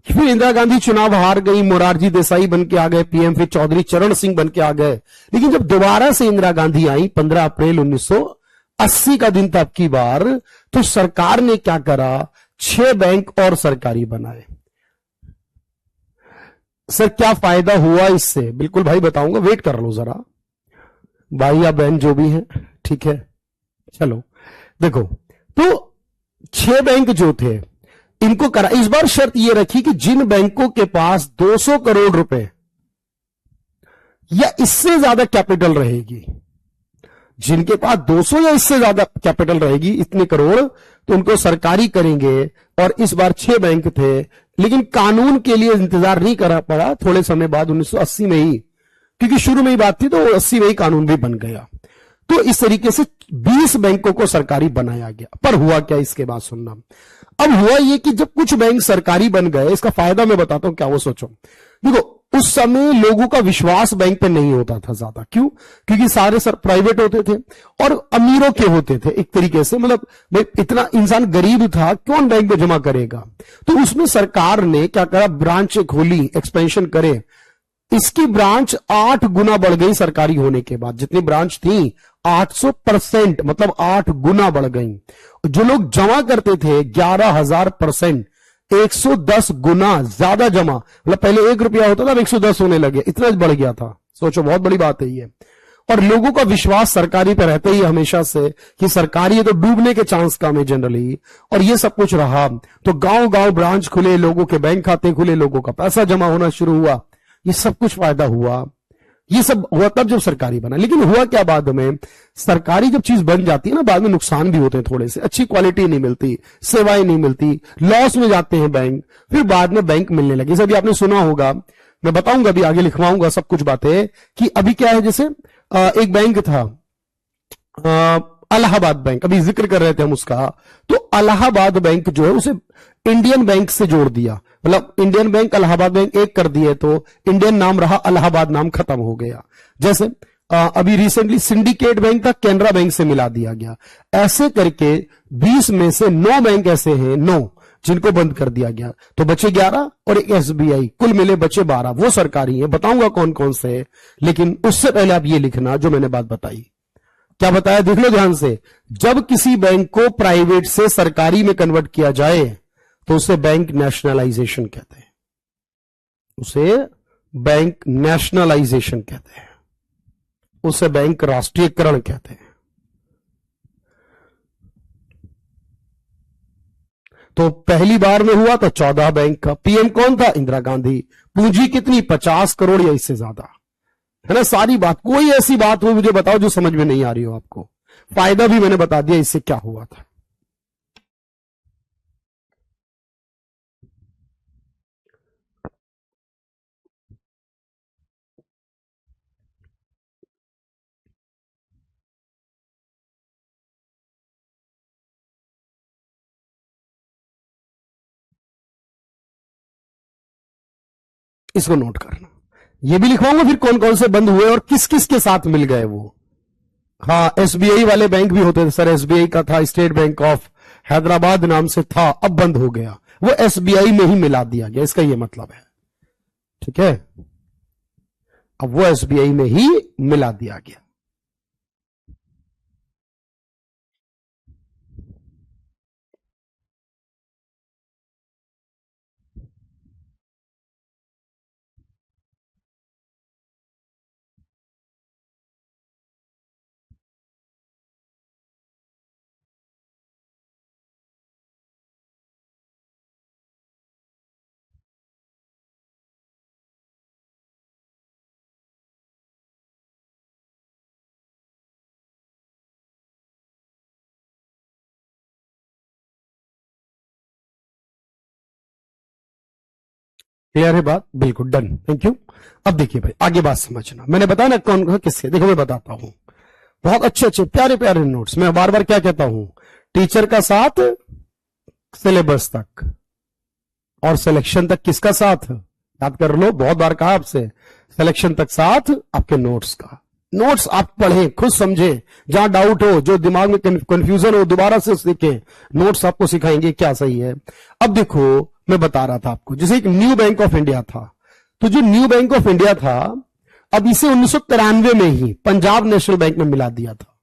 फिर इंदिरा गांधी चुनाव हार गई, मोरारजी देसाई बन के आ गए पीएम, फिर चौधरी चरण सिंह बन के आ गए। लेकिन जब दोबारा से इंदिरा गांधी आई 15 अप्रैल 1980 का दिन था अब की बार, तो सरकार ने क्या करा, 6 बैंक और सरकारी बनाए। सर क्या फायदा हुआ इससे, बिल्कुल भाई बताऊंगा, वेट कर लो जरा, भाई या बहन जो भी है, ठीक है। चलो देखो, तो 6 बैंक जो थे इनको करा। इस बार शर्त यह रखी कि जिन बैंकों के पास 200 करोड़ रुपए या इससे ज्यादा कैपिटल रहेगी, जिनके पास 200 या इससे ज्यादा कैपिटल रहेगी, इतने करोड़, तो उनको सरकारी करेंगे। और इस बार 6 बैंक थे, लेकिन कानून के लिए इंतजार नहीं करना पड़ा, थोड़े समय बाद 1980 में ही, क्योंकि शुरू में ही बात थी तो 80 में ही कानून भी बन गया। तो इस तरीके से 20 बैंकों को सरकारी बनाया गया। पर हुआ क्या, इसके बाद सुनना। अब हुआ यह कि जब कुछ बैंक सरकारी बन गए, इसका फायदा मैं बताता हूं क्या, वो सोचो। देखो उस समय लोगों का विश्वास बैंक पे नहीं होता था ज्यादा, क्यों, क्योंकि सारे सर प्राइवेट होते थे और अमीरों के होते थे एक तरीके से, मतलब भाई इतना इंसान गरीब था, कौन बैंक में जमा करेगा। तो उसमें सरकार ने क्या करा, ब्रांच खोली, एक्सपेंशन करे। इसकी ब्रांच 8 गुना बढ़ गई सरकारी होने के बाद, जितनी ब्रांच थी 800%, मतलब 8 गुना बढ़ गई। जो लोग जमा करते थे 11,000%, 110 गुना ज्यादा जमा, मतलब पहले 1 रुपया होता था, अब 110 होने लगे, इतना बढ़ गया था। सोचो बहुत बड़ी बात है ये। और लोगों का विश्वास सरकारी पे रहता ही हमेशा से कि सरकारी है तो डूबने के चांस कम है जनरली, और ये सब कुछ रहा। तो गांव गांव ब्रांच खुले, लोगों के बैंक खाते खुले, लोगों का पैसा जमा होना शुरू हुआ, ये सब कुछ फायदा हुआ। ये सब हुआ तब जब सरकारी बना। लेकिन हुआ क्या बाद में, सरकारी जब चीज बन जाती है ना, बाद में नुकसान भी होते हैं थोड़े से, अच्छी क्वालिटी नहीं मिलती, सेवाएं नहीं मिलती, लॉस में जाते हैं बैंक, फिर बाद में बैंक मिलने लगे। जैसे अभी आपने सुना होगा, मैं बताऊंगा अभी आगे लिखवाऊंगा सब कुछ बातें, कि अभी क्या है, जैसे एक बैंक था इलाहाबाद बैंक, अभी जिक्र कर रहे थे हम उसका, तो इलाहाबाद बैंक जो है उसे इंडियन बैंक से जोड़ दिया, मतलब इंडियन बैंक इलाहाबाद बैंक एक कर दिए, तो इंडियन नाम रहा, इलाहाबाद नाम खत्म हो गया। जैसे अभी रिसेंटली सिंडिकेट बैंक था, कैनरा बैंक से मिला दिया गया। ऐसे करके 20 में से 9 बैंक ऐसे हैं, 9 जिनको बंद कर दिया गया, तो बचे 11 और एक एसबीआई, कुल मिले बचे 12, वो सरकारी है। बताऊंगा कौन कौन से, लेकिन उससे पहले आप ये लिखना जो मैंने बात बताई। क्या बताया, देख लो ध्यान से। जब किसी बैंक को प्राइवेट से सरकारी में कन्वर्ट किया जाए तो उसे बैंक नेशनलाइजेशन कहते हैं, उसे बैंक नेशनलाइजेशन कहते हैं, उसे बैंक राष्ट्रीयकरण कहते हैं। तो पहली बार में हुआ तो 14 बैंक का, पीएम कौन था, इंदिरा गांधी। पूंजी कितनी, 50 करोड़ या इससे ज्यादा, है ना। सारी बात, कोई ऐसी बात हो मुझे बताओ जो समझ में नहीं आ रही हो आपको। फायदा भी मैंने बता दिया इससे क्या हुआ था। इसको नोट करना, ये भी लिखवाऊंगा फिर कौन कौन से बंद हुए और किस किस के साथ मिल गए वो। हाँ, एसबीआई वाले बैंक भी होते थे सर, एसबीआई का था, स्टेट बैंक ऑफ हैदराबाद नाम से था, अब बंद हो गया, वो एसबीआई में ही मिला दिया गया, इसका ये मतलब है, ठीक है। अब वो एसबीआई में ही मिला दिया गया। क्लियर है बात? बिल्कुल डन, थैंक यू। अब देखिए भाई, आगे बात समझना। मैंने बताया ना कौन किसके, देखो मैं बताता हूं। बहुत अच्छे अच्छे प्यारे प्यारे नोट्स। मैं बार बार क्या कहता हूं, टीचर का साथ सिलेबस तक, और सिलेक्शन तक किसका साथ? याद कर लो, बहुत बार कहा आपसे, सिलेक्शन तक साथ आपके नोट्स का। नोट्स आप पढ़ें, खुद समझे, जहां डाउट हो, जो दिमाग में कंफ्यूजन हो, दोबारा से सीखें। नोट्स आपको सिखाएंगे क्या सही है। अब देखो, मैं बता रहा था आपको, जैसे एक न्यू बैंक ऑफ इंडिया था, तो जो न्यू बैंक ऑफ इंडिया था, अब इसे 1993 में ही पंजाब नेशनल बैंक में मिला दिया था।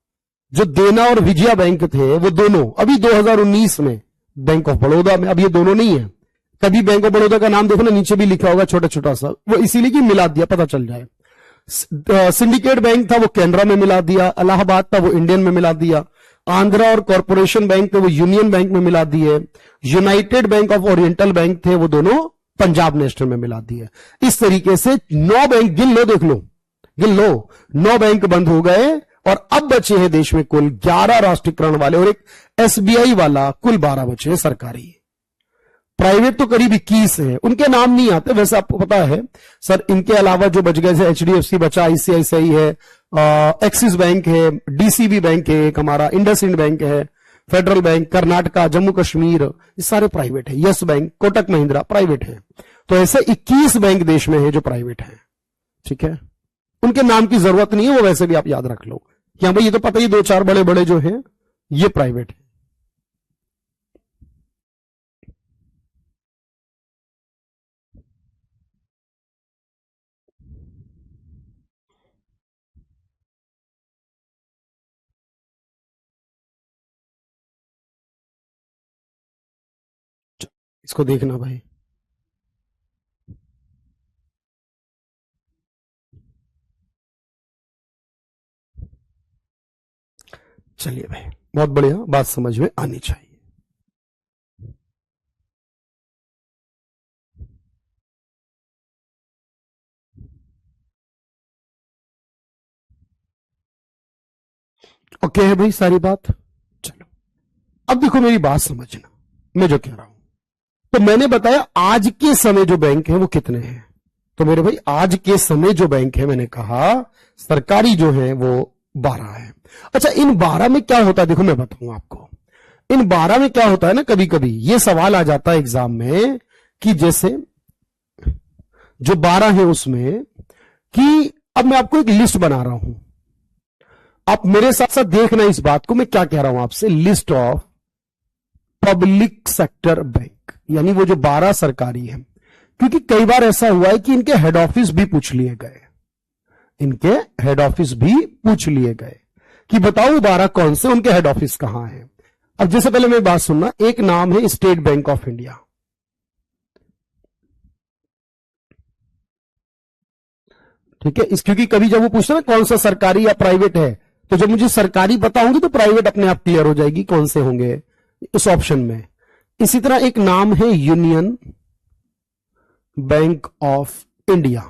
जो देना और विजया बैंक थे, वो दोनों अभी 2019 में बैंक ऑफ बड़ौदा में, अब ये दोनों नहीं है। कभी बैंक ऑफ बड़ौदा का नाम देखो ना, नीचे भी लिखा होगा छोटा छोटा सा, वो इसीलिए कि मिला दिया, पता चल जाए। सिंडिकेट बैंक था, वो कैनरा में मिला दिया। इलाहाबाद था, वो इंडियन में मिला दिया। आंध्रा और कॉर्पोरेशन बैंक थे, वो यूनियन बैंक में मिला दिए। United bank of oriental bank थे, वो दोनों पंजाब नेशनल में मिला दिए। इस तरीके से 9 बैंक, गिन लो, देख लो, गिन लो, 9 बैंक बंद हो गए, और अब बचे हैं देश में कुल 11 राष्ट्रीयकरण वाले और एक एसबीआई वाला, कुल 12 बचे हैं सरकारी। प्राइवेट तो करीब 21 है, उनके नाम नहीं आते वैसे, आपको पता है सर। इनके अलावा जो बच गए, जैसे एचडीएफसी बचा, आईसीआईसीआई है, एक्सिस बैंक है, डीसीबी बैंक है एक हमारा, इंडसइंड बैंक है, फेडरल बैंक, कर्नाटका, जम्मू कश्मीर, ये सारे प्राइवेट है। Yes bank, Kotak Mahindra private है। तो ऐसे 21 बैंक देश में है जो प्राइवेट है। ठीक है, उनके नाम की जरूरत नहीं है, वो वैसे भी आप याद रख लो कि हाँ भाई, ये तो पता ही, 2-4 बड़े बड़े जो है ये प्राइवेट है। इसको देखना भाई। चलिए भाई, बहुत बढ़िया, बात समझ में आनी चाहिए। ओके है भाई सारी बात। चलो, अब देखो मेरी बात समझना, मैं जो कह रहा हूं। तो मैंने बताया आज के समय जो बैंक है वो कितने हैं। तो मेरे भाई, आज के समय जो बैंक है, मैंने कहा सरकारी जो है वो 12 है। अच्छा, इन 12 में क्या होता है, देखो मैं बताऊं आपको। इन 12 में क्या होता है ना, कभी कभी ये सवाल आ जाता है एग्जाम में कि जैसे जो 12 है उसमें, कि अब मैं आपको एक लिस्ट बना रहा हूं, आप मेरे साथ साथ देखना इस बात को, मैं क्या कह रहा हूं आपसे। List of public sector bank, यानी वो जो 12 सरकारी है। क्योंकि कई बार ऐसा हुआ है कि इनके हेड ऑफिस भी पूछ लिए गए, इनके हेड ऑफिस भी पूछ लिए गए कि बताओ 12 कौन से, उनके हेड ऑफिस कहां है। अब जैसे पहले मेरी बात सुनना, एक नाम है स्टेट बैंक ऑफ इंडिया। ठीक है, इस क्योंकि कभी जब वो पूछते ना कौन सा सरकारी या प्राइवेट है, तो जब मुझे सरकारी पता होंगे तो प्राइवेट अपने आप क्लियर हो जाएगी कौन से होंगे इस ऑप्शन में। इसी तरह एक नाम है यूनियन बैंक ऑफ इंडिया,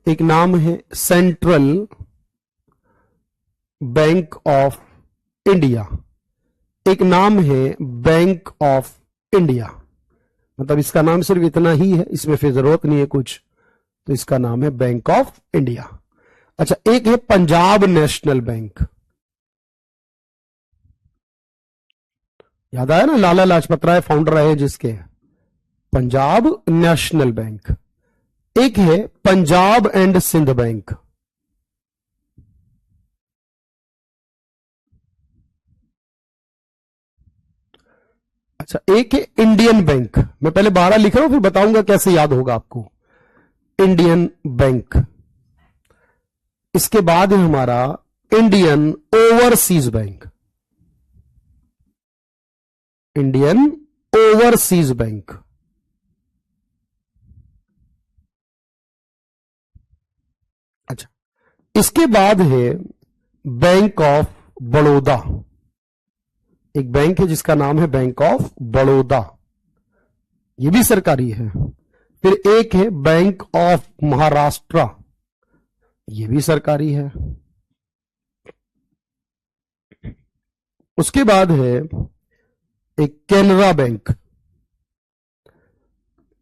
एक नाम है सेंट्रल बैंक ऑफ इंडिया, एक नाम है बैंक ऑफ इंडिया। मतलब इसका नाम सिर्फ इतना ही है, इसमें फिर जरूरत नहीं है कुछ, तो इसका नाम है बैंक ऑफ इंडिया। अच्छा, एक है पंजाब नेशनल बैंक, याद आया ना, लाला लाजपत राय फाउंडर रहे जिसके, पंजाब नेशनल बैंक। एक है पंजाब एंड सिंध बैंक। अच्छा, एक है इंडियन बैंक। मैं पहले 12 लिख रहा हूं, फिर बताऊंगा कैसे याद होगा आपको। Indian bank. इसके बाद है हमारा Indian overseas bank. Indian overseas bank. अच्छा, इसके बाद है बैंक ऑफ बड़ौदा। एक बैंक है जिसका नाम है बैंक ऑफ बड़ौदा, ये भी सरकारी है। फिर एक है बैंक ऑफ महाराष्ट्र, ये भी सरकारी है। उसके बाद है एक कैनरा बैंक,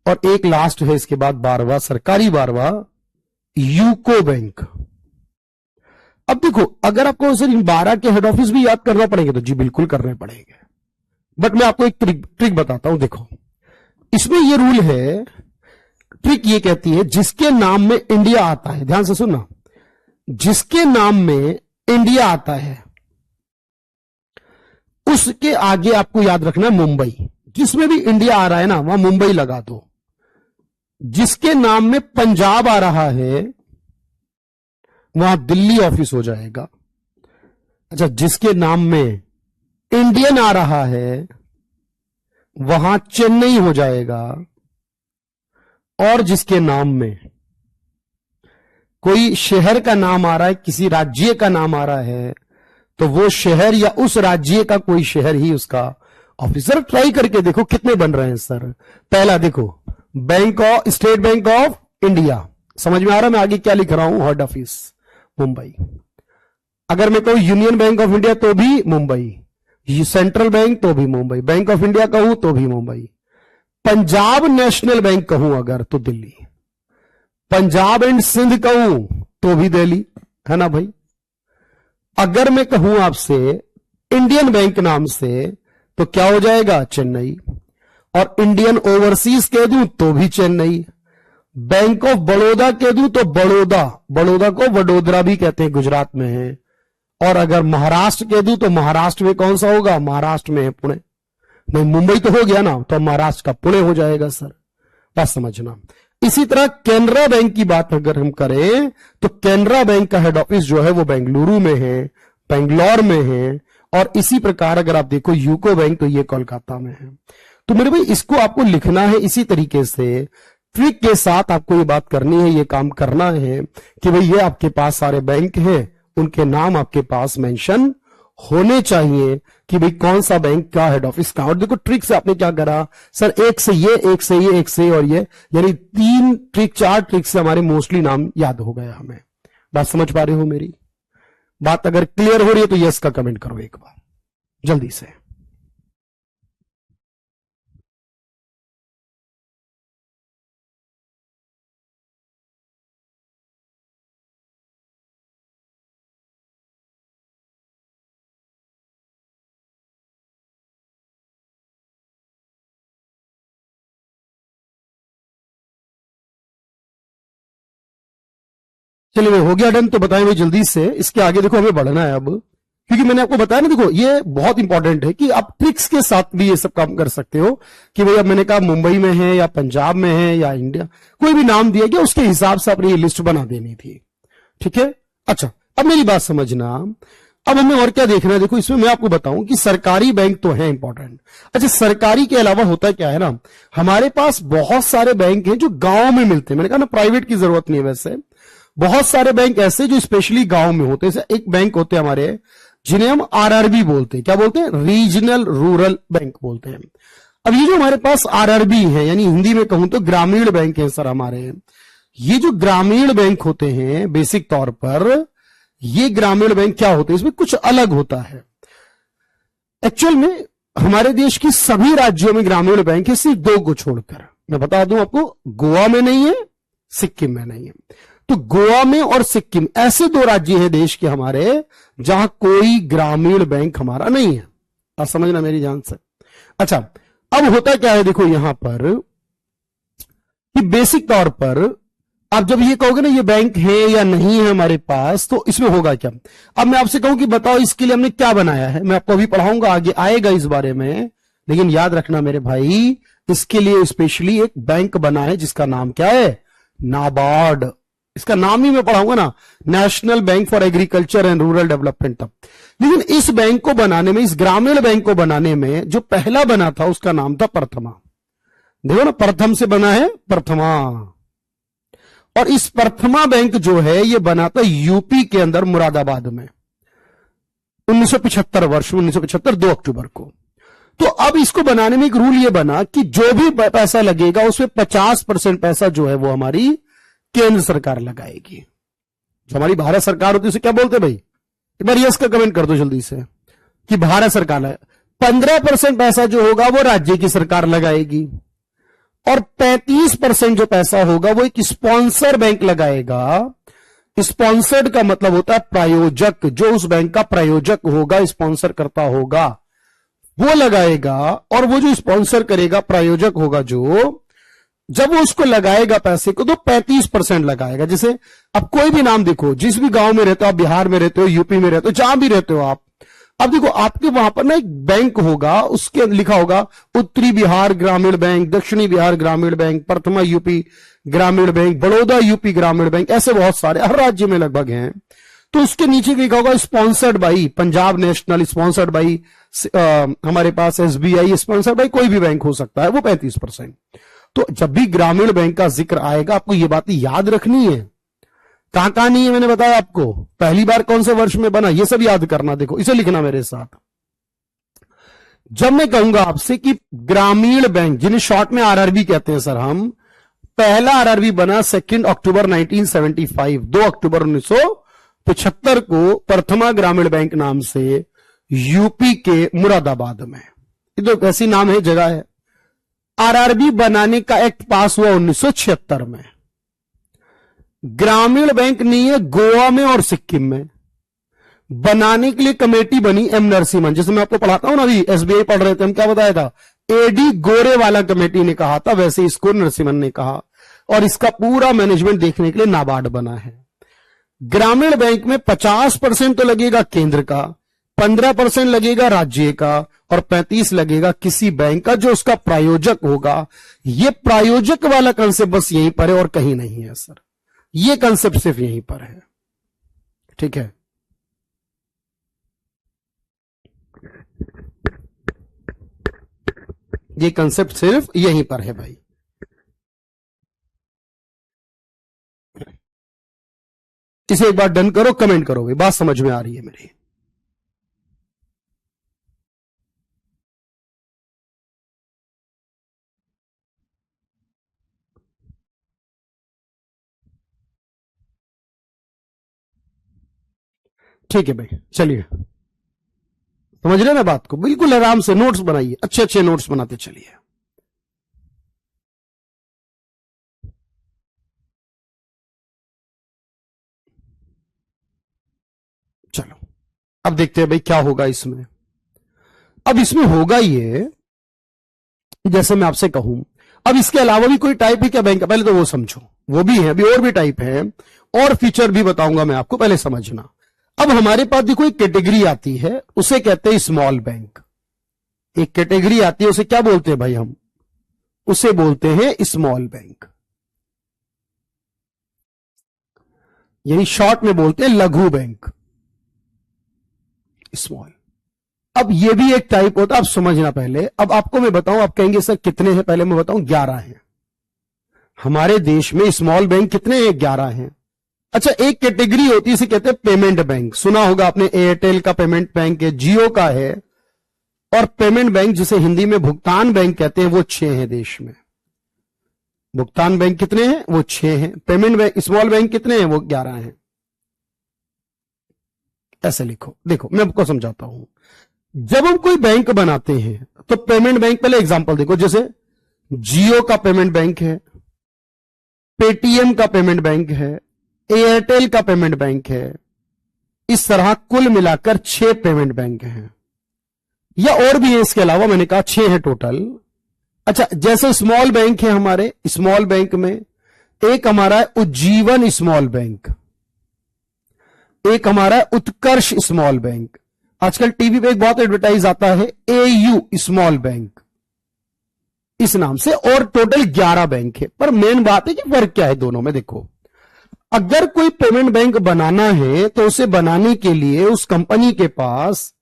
और एक लास्ट है इसके बाद 12वां सरकारी 12वां यूको बैंक। अब देखो, अगर आपको सिर्फ इन 12 के हेड ऑफिस भी याद करना पड़ेंगे तो जी बिल्कुल करने पड़ेंगे, बट मैं आपको एक ट्रिक बताता हूं। देखो, इसमें ये रूल है, ट्रिक ये कहती है जिसके नाम में इंडिया आता है, ध्यान से सुनना, जिसके नाम में इंडिया आता है उसके आगे आपको याद रखना है मुंबई। जिसमें भी इंडिया आ रहा है ना, वहां मुंबई लगा दो। जिसके नाम में पंजाब आ रहा है वहां दिल्ली ऑफिस हो जाएगा। अच्छा, जिसके नाम में इंडियन आ रहा है वहां चेन्नई हो जाएगा। और जिसके नाम में कोई शहर का नाम आ रहा है, किसी राज्य का नाम आ रहा है, तो वो शहर या उस राज्य का कोई शहर ही उसका ऑफिसर। ट्राई करके देखो कितने बन रहे हैं सर। पहला देखो, bank of state bank of India, समझ में आ रहा मैं आगे क्या लिख रहा हूं? Head office Mumbai. अगर मैं कहूं यूनियन बैंक ऑफ इंडिया तो भी मुंबई, सेंट्रल बैंक तो भी मुंबई, बैंक ऑफ इंडिया कहूं तो भी मुंबई, पंजाब नेशनल बैंक कहूं अगर तो दिल्ली, पंजाब एंड सिंध कहूं तो भी दिल्ली, है ना भाई। अगर मैं कहूं आपसे इंडियन बैंक नाम से तो क्या हो जाएगा? चेन्नई। और इंडियन ओवरसीज कह दूं तो भी चेन्नई। बैंक ऑफ बड़ौदा कह दूं तो बड़ौदा, बड़ौदा को वडोदरा भी कहते हैं, गुजरात में है। और अगर महाराष्ट्र कह दूं तो महाराष्ट्र में कौन सा होगा? महाराष्ट्र में है पुणे। नहीं, मुंबई तो हो गया ना, तो महाराष्ट्र का पुणे हो जाएगा सर, बस समझना। इसी तरह कैनरा बैंक की बात अगर हम करें तो कैनरा बैंक का हेड ऑफिस जो है वो बेंगलुरु में है, बेंगलोर में है। और इसी प्रकार अगर आप देखो यूको बैंक तो ये कोलकाता में है। तो मेरे भाई इसको आपको लिखना है इसी तरीके से, ट्रिक के साथ आपको ये बात करनी है, ये काम करना है कि भाई ये आपके पास सारे बैंक हैं, उनके नाम आपके पास मेंशन होने चाहिए कि भाई कौन सा बैंक का हेड ऑफिस कहां। और देखो ट्रिक से आपने क्या करा सर, एक से ये, एक से ये, एक से और ये, यानी 3 ट्रिक 4 ट्रिक से हमारे मोस्टली नाम याद हो गया हमें। बात समझ पा रहे हो मेरी? बात अगर क्लियर हो रही है तो यस का कमेंट करो एक बार जल्दी से। चलिए भाई, हो गया डन? तो बताएं भाई जल्दी से, इसके आगे देखो हमें बढ़ना है अब, क्योंकि मैंने आपको बताया ना, देखो ये बहुत इंपॉर्टेंट है कि आप ट्रिक्स के साथ भी ये सब काम कर सकते हो कि भाई अब मैंने कहा मुंबई में है या पंजाब में है या इंडिया, कोई भी नाम दिया गया उसके हिसाब से आपने ये लिस्ट बना देनी थी, ठीक है। अच्छा, अब मेरी बात समझना, अब हमें और क्या देखना है? देखो इसमें मैं आपको बताऊं कि सरकारी बैंक तो है इंपॉर्टेंट। अच्छा, सरकारी के अलावा होता क्या है ना, हमारे पास बहुत सारे बैंक हैं जो गांव में मिलते हैं। मैंने कहा ना प्राइवेट की जरूरत नहीं है, वैसे बहुत सारे बैंक ऐसे जो स्पेशली गांव में होते हैं। जैसे एक बैंक होते हैं हमारे जिन्हें हम आरआरबी बोलते हैं, क्या बोलते हैं? रीजनल रूरल बैंक बोलते हैं। अब ये जो हमारे पास आरआरबी है, यानी हिंदी में कहूं तो ग्रामीण बैंक है सर हमारे। ये जो ग्रामीण बैंक होते हैं बेसिक तौर पर, ये ग्रामीण बैंक क्या होते हैं, इसमें कुछ अलग होता है। एक्चुअल में हमारे देश की सभी राज्यों में ग्रामीण बैंक है, सिर्फ 2 को छोड़कर। मैं बता दूं आपको, गोवा में नहीं है, सिक्किम में नहीं है। तो गोवा में और सिक्किम ऐसे 2 राज्य हैं देश के हमारे जहां कोई ग्रामीण बैंक हमारा नहीं है। आप समझना मेरी जान से। अच्छा, अब होता क्या है, देखो यहां पर कि बेसिक तौर पर आप जब ये कहोगे ना ये बैंक है या नहीं है हमारे पास, तो इसमें होगा क्या। अब मैं आपसे कहूं कि बताओ इसके लिए हमने क्या बनाया है, मैं आपको अभी पढ़ाऊंगा, आगे आएगा इस बारे में। लेकिन याद रखना मेरे भाई, इसके लिए स्पेशली एक बैंक बना है जिसका नाम क्या है? नाबार्ड। इसका नाम ही मैं पढ़ाऊंगा ना, national bank for agriculture and rural development तब। लेकिन इस बैंक को बनाने में, इस ग्रामीण बैंक को बनाने में जो पहला बना था उसका नाम था प्रथमा। देखो ना, प्रथम से बना है प्रथमा। और इस प्रथमा बैंक जो है ये बना था यूपी के अंदर मुरादाबाद में 1975 वर्ष 1975 2 अक्टूबर को। तो अब इसको बनाने में एक रूल ये बना कि जो भी पैसा लगेगा उसमें 50% पैसा जो है वो हमारी केंद्र सरकार लगाएगी। जो हमारी भारत सरकार होती है उसे क्या बोलते भाई, एक बार यस का कमेंट कर दो जल्दी से कि भारत सरकार है। 15% पैसा जो होगा वो राज्य की सरकार लगाएगी और 35% जो पैसा होगा वो एक स्पॉन्सर बैंक लगाएगा। स्पॉन्सर्ड का मतलब होता है प्रायोजक, जो उस बैंक का प्रायोजक होगा, स्पॉन्सर करता होगा वो लगाएगा। और वो जो स्पॉन्सर करेगा, प्रायोजक होगा जो, जब वो उसको लगाएगा पैसे को तो 35% लगाएगा। जैसे अब कोई भी नाम देखो, जिस भी गांव में रहते हो आप, बिहार में रहते हो, यूपी में रहते हो, जहां भी रहते हो आप, अब देखो आपके वहां पर ना एक बैंक होगा, उसके लिखा होगा उत्तरी बिहार ग्रामीण बैंक, दक्षिणी बिहार ग्रामीण बैंक, प्रथमा यूपी ग्रामीण बैंक, बड़ौदा यूपी ग्रामीण बैंक, ऐसे बहुत सारे हर राज्य में लगभग हैं। तो उसके नीचे लिखा होगा sponsored by Punjab national, sponsored by हमारे पास एसबीआई, स्पॉन्सर्ड बाई कोई भी बैंक हो सकता है, वो 35%। तो जब भी ग्रामीण बैंक का जिक्र आएगा आपको ये बातें याद रखनी है। कहां नहीं है मैंने बताया आपको, पहली बार कौन से वर्ष में बना ये सब याद करना। देखो इसे लिखना मेरे साथ। जब मैं कहूंगा आपसे कि ग्रामीण बैंक, जिन्हें शॉर्ट में आरआरबी कहते हैं सर हम, पहला आरआरबी बना 2 अक्टूबर 1975, 2 अक्टूबर 1975 को प्रथमा ग्रामीण बैंक नाम से यूपी के मुरादाबाद में। ये तो ऐसी नाम है, जगह है। आरआरबी बनाने का एक्ट पास हुआ 1976 में। ग्रामीण बैंक नहीं है गोवा में और सिक्किम में। बनाने के लिए कमेटी बनी एम नरसिम्हन, जैसे मैं आपको पढ़ाता हूं ना, अभी एसबीआई पढ़ रहे थे हम, क्या बताया था, एडी गोरे वाला कमेटी ने कहा था, वैसे इसको नरसिम्हन ने कहा। और इसका पूरा मैनेजमेंट देखने के लिए नाबार्ड बना है। ग्रामीण बैंक में 50% तो लगेगा केंद्र का, 15% लगेगा राज्य का और 35 लगेगा किसी बैंक का जो उसका प्रायोजक होगा। ये प्रायोजक वाला कंसेप्ट बस यहीं पर है और कहीं नहीं है सर, ये कंसेप्ट सिर्फ यहीं पर है। ठीक है, ये कंसेप्ट सिर्फ यहीं पर है भाई। इसे एक बार डन करो, कमेंट करो भाई, बात समझ में आ रही है मेरी। ठीक है भाई, चलिए समझ रहे ना बात को, बिल्कुल आराम से नोट्स बनाइए, अच्छे अच्छे नोट्स बनाते चलिए। चलो अब देखते हैं भाई क्या होगा इसमें। अब इसमें होगा ये, जैसे मैं आपसे कहूं, अब इसके अलावा भी कोई टाइप है क्या बैंक का, पहले तो वो समझो, वो भी है, अभी और भी टाइप है और फीचर भी बताऊंगा मैं आपको, पहले समझना। अब हमारे पास देखो एक कैटेगरी आती है, उसे कहते हैं स्मॉल बैंक। एक कैटेगरी आती है, उसे क्या बोलते हैं भाई हम, उसे बोलते हैं स्मॉल बैंक, यानी शॉर्ट में बोलते हैं लघु बैंक, स्मॉल। अब ये भी एक टाइप होता है, अब समझना पहले। अब आपको मैं बताऊं, आप कहेंगे सर कितने हैं, पहले मैं बताऊं 11 हैं हमारे देश में स्मॉल बैंक। कितने हैं? 11 हैं। अच्छा, एक कैटेगरी होती है, इसे कहते हैं पेमेंट बैंक। सुना होगा आपने, एयरटेल का पेमेंट बैंक है, जियो का है, और पेमेंट बैंक जिसे हिंदी में भुगतान बैंक कहते हैं वो 6 हैं देश में। भुगतान बैंक कितने हैं? वो 6 हैं। पेमेंट बैंक, स्मॉल बैंक कितने हैं? वो 11 हैं। ऐसे लिखो, देखो मैं आपको समझाता हूं। जब हम कोई बैंक बनाते हैं तो पेमेंट बैंक, पहले एग्जांपल देखो, जैसे जियो का पेमेंट बैंक है, पेटीएम का पेमेंट बैंक है, एयरटेल का पेमेंट बैंक है, इस तरह कुल मिलाकर 6 पेमेंट बैंक हैं, या और भी है इसके अलावा, मैंने कहा 6 है टोटल। अच्छा, जैसे स्मॉल बैंक है हमारे, स्मॉल बैंक में एक हमारा है उज्जीवन स्मॉल बैंक, एक हमारा है उत्कर्ष स्मॉल बैंक, आजकल टीवी पे एक बहुत एडवर्टाइज आता है एयू स्मॉल बैंक, इस नाम से, और टोटल 11 बैंक है। पर मेन बात है कि फर्क क्या है दोनों में। देखो, अगर कोई पेमेंट बैंक बनाना है तो उसे बनाने के लिए उस कंपनी के पास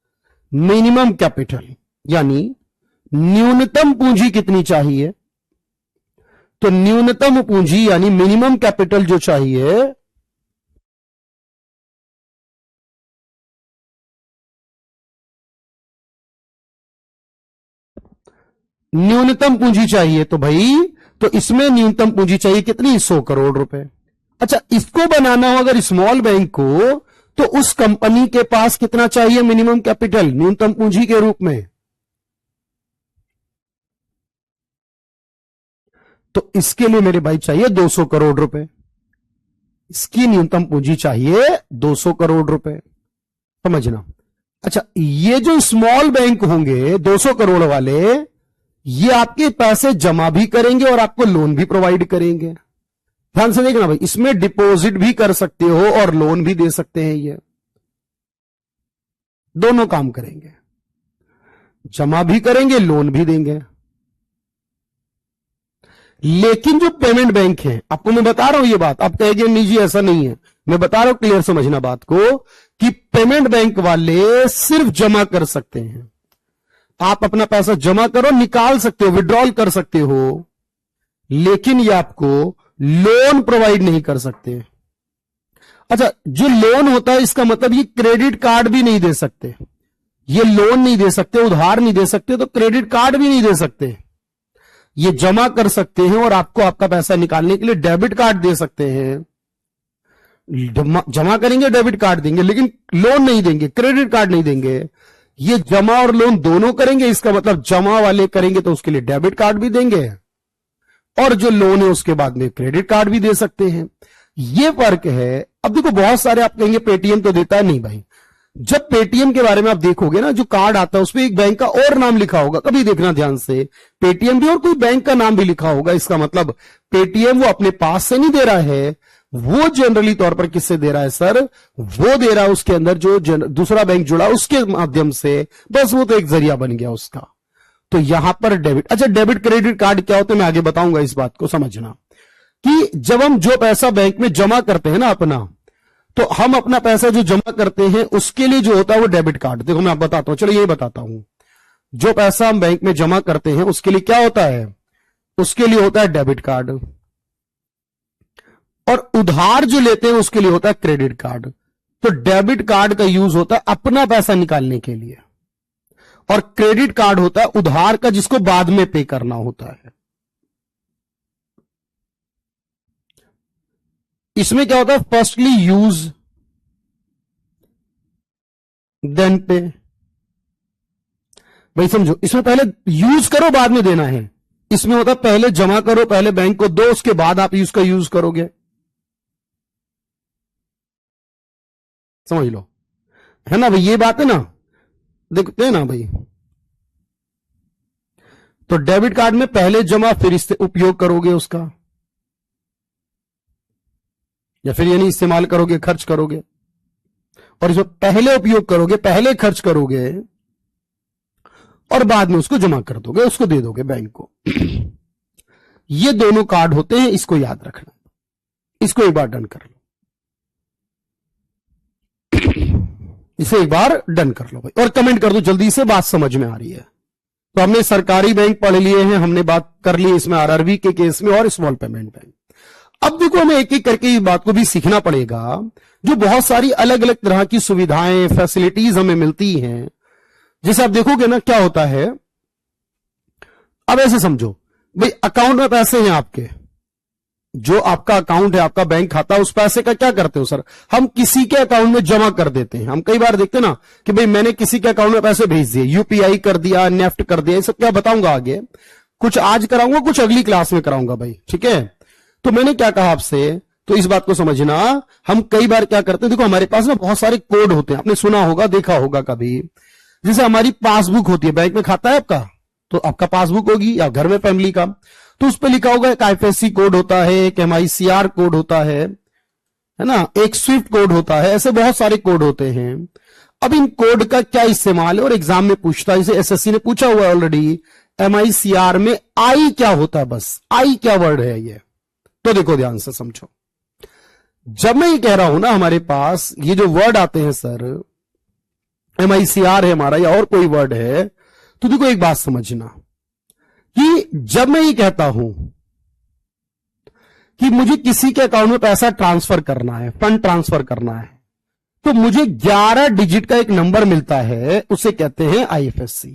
मिनिमम कैपिटल यानी न्यूनतम पूंजी कितनी चाहिए? तो न्यूनतम पूंजी यानी मिनिमम कैपिटल जो चाहिए न्यूनतम पूंजी चाहिए, तो भाई तो इसमें न्यूनतम पूंजी चाहिए कितनी? 100 करोड़ रुपए। अच्छा, इसको बनाना हो अगर स्मॉल बैंक को, तो उस कंपनी के पास कितना चाहिए मिनिमम कैपिटल न्यूनतम पूंजी के रूप में? तो इसके लिए मेरे भाई चाहिए 200 करोड़ रुपए। इसकी न्यूनतम पूंजी चाहिए 200 करोड़ रुपए, समझना। अच्छा, ये जो स्मॉल बैंक होंगे 200 करोड़ वाले, ये आपके पैसे जमा भी करेंगे और आपको लोन भी प्रोवाइड करेंगे। ध्यान से देखना भाई, इसमें डिपॉजिट भी कर सकते हो और लोन भी दे सकते हैं। ये दोनों काम करेंगे, जमा भी करेंगे लोन भी देंगे। लेकिन जो पेमेंट बैंक है, आपको मैं बता रहा हूं ये बात, आप कहेंगे नहीं जी ऐसा नहीं है, मैं बता रहा हूं, क्लियर समझना बात को, कि पेमेंट बैंक वाले सिर्फ जमा कर सकते हैं। आप अपना पैसा जमा करो, निकाल सकते हो, विड्रॉल कर सकते हो, लेकिन ये आपको लोन प्रोवाइड नहीं कर सकते। अच्छा, जो लोन होता है इसका मतलब ये क्रेडिट कार्ड भी नहीं दे सकते, ये लोन नहीं दे सकते, उधार नहीं दे सकते, तो क्रेडिट कार्ड भी नहीं दे सकते। ये जमा कर सकते हैं और आपको आपका पैसा निकालने के लिए डेबिट कार्ड दे सकते हैं। जमा करेंगे डेबिट कार्ड देंगे, लेकिन लोन नहीं देंगे, क्रेडिट कार्ड नहीं देंगे। ये जमा और लोन दोनों करेंगे, इसका मतलब जमा वाले करेंगे तो उसके लिए डेबिट कार्ड भी देंगे, और जो लोन है उसके बाद में क्रेडिट कार्ड भी दे सकते हैं। ये फर्क है। अब देखो, बहुत सारे आप कहेंगे पेटीएम तो देता है, नहीं भाई। जब पेटीएम के बारे में आप देखोगे ना, जो कार्ड आता है उसमें एक बैंक का और नाम लिखा होगा, कभी देखना ध्यान से, पेटीएम भी और कोई बैंक का नाम भी लिखा होगा। इसका मतलब पेटीएम वो अपने पास से नहीं दे रहा है, वो जनरली तौर पर किससे दे रहा है सर? वो दे रहा है उसके अंदर जो दूसरा बैंक जुड़ा उसके माध्यम से, बस वो तो एक जरिया बन गया उसका। तो यहां पर डेबिट, अच्छा डेबिट क्रेडिट कार्ड क्या होता है मैं आगे बताऊंगा, इस बात को समझना कि जब हम जो पैसा बैंक में जमा करते हैं ना अपना, तो हम अपना पैसा जो जमा करते हैं उसके लिए जो होता है वो डेबिट कार्ड। देखो मैं आप बताता हूं, चलो यही बताता हूं। जो पैसा हम बैंक में जमा करते हैं उसके लिए क्या होता है? उसके लिए होता है डेबिट कार्ड, और उधार जो लेते हैं उसके लिए होता है क्रेडिट कार्ड। तो डेबिट कार्ड का यूज होता है अपना पैसा निकालने के लिए, और क्रेडिट कार्ड होता है उधार का, जिसको बाद में पे करना होता है। इसमें क्या होता है? फर्स्टली यूज देन पे। भाई समझो, इसमें पहले यूज करो बाद में देना है। इसमें होता है पहले जमा करो, पहले बैंक को दो, उसके बाद आप उसका यूज करोगे। समझ लो, है ना भाई, ये बात है ना, देखते हैं ना भाई। तो डेबिट कार्ड में पहले जमा फिर इससे उपयोग करोगे उसका, या फिर यानी इस्तेमाल करोगे, खर्च करोगे, और इसमें पहले उपयोग करोगे, पहले खर्च करोगे, और बाद में उसको जमा कर दोगे, उसको दे दोगे बैंक को। ये दोनों कार्ड होते हैं, इसको याद रखना। इसको एक बार डन कर लो, इसे एक बार डन कर लो भाई, और कमेंट कर दो जल्दी से, बात समझ में आ रही है। तो हमने सरकारी बैंक पढ़ लिए हैं, हमने बात कर ली इसमें आरआरबी के केस में और स्मॉल पेमेंट बैंक। अब देखो, हमें एक एक करके इस बात को भी सीखना पड़ेगा। जो बहुत सारी अलग अलग तरह की सुविधाएं, फैसिलिटीज हमें मिलती हैं, जैसे आप देखोगे ना क्या होता है। अब ऐसे समझो भाई, अकाउंट में पैसे हैं आपके, जो आपका अकाउंट है, आपका बैंक खाता, उस पैसे का क्या करते हो सर? हम किसी के अकाउंट में जमा कर देते हैं। हम कई बार देखते हैं ना कि भाई मैंने किसी के अकाउंट में पैसे भेज दिए, यूपीआई कर दिया, नेफ्ट कर दिया, ये सब क्या बताऊंगा आगे, कुछ आज कराऊंगा, कुछ अगली क्लास में कराऊंगा भाई, ठीक है। तो मैंने क्या कहा आपसे, तो इस बात को समझना। हम कई बार क्या करते हैं, देखो हमारे पास ना बहुत सारे कोड होते हैं, आपने सुना होगा, देखा होगा कभी। जैसे हमारी पासबुक होती है, बैंक में खाता है आपका, तो आपका पासबुक होगी, या घर में फैमिली का, तो उस पर लिखा होगा एक आईएफएससी कोड होता है, एक एमआईसीआर कोड होता है ना, एक स्विफ्ट कोड होता है, ऐसे बहुत सारे कोड होते हैं। अब इन कोड का क्या इस्तेमाल है, और एग्जाम में पूछता है, जैसे एसएससी ने पूछा हुआ ऑलरेडी, एमआईसीआर में आई क्या होता है, बस आई क्या वर्ड है ये। तो देखो ध्यान से समझो, जब मैं ये कह रहा हूं ना हमारे पास ये जो वर्ड आते हैं सर, MICR है हमारा या और कोई वर्ड है, तो देखो एक बात समझना कि जब मैं ये कहता हूं कि मुझे किसी के अकाउंट में पैसा ट्रांसफर करना है, फंड ट्रांसफर करना है, तो मुझे 11 डिजिट का एक नंबर मिलता है, उसे कहते हैं IFSC।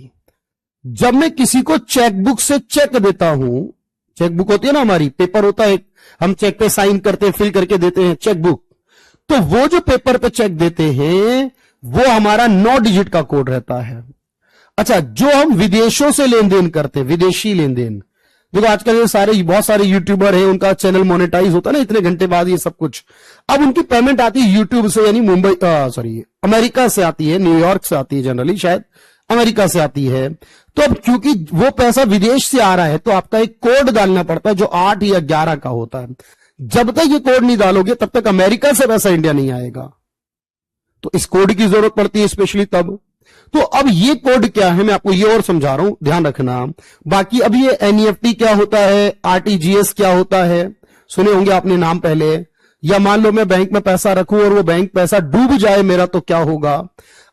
जब मैं किसी को चेकबुक से चेक देता हूं, चेकबुक होती है ना हमारी, पेपर होता है, हम चेक पे साइन करते हैं, फिल करके देते हैं चेकबुक, तो वो जो पेपर पे चेक देते हैं वो हमारा 9 डिजिट का कोड रहता है। अच्छा, जो हम विदेशों से लेन देन करते हैं, विदेशी लेन देन, देखो आजकल ये सारे बहुत सारे यूट्यूबर हैं, उनका चैनल मोनेटाइज होता है ना इतने घंटे बाद, ये सब कुछ, अब उनकी पेमेंट आती है यूट्यूब से, यानी मुंबई सॉरी अमेरिका से आती है, न्यूयॉर्क से आती है, जनरली शायद अमेरिका से आती है। तो अब क्योंकि वो पैसा विदेश से आ रहा है तो आपका एक कोड डालना पड़ता है जो 8 या 11 का होता है। जब तक ये कोड नहीं डालोगे तब तक अमेरिका से पैसा इंडिया नहीं आएगा, तो इस कोड की जरूरत पड़ती है स्पेशली तब। तो अब ये कोड क्या है मैं आपको ये और समझा रहा हूं, ध्यान रखना। बाकी अब ये NEFT क्या होता है, RTGS क्या होता है, सुने होंगे आपने नाम पहले। या मान लो मैं बैंक में पैसा रखूं और वो बैंक पैसा डूब जाए मेरा, तो क्या होगा।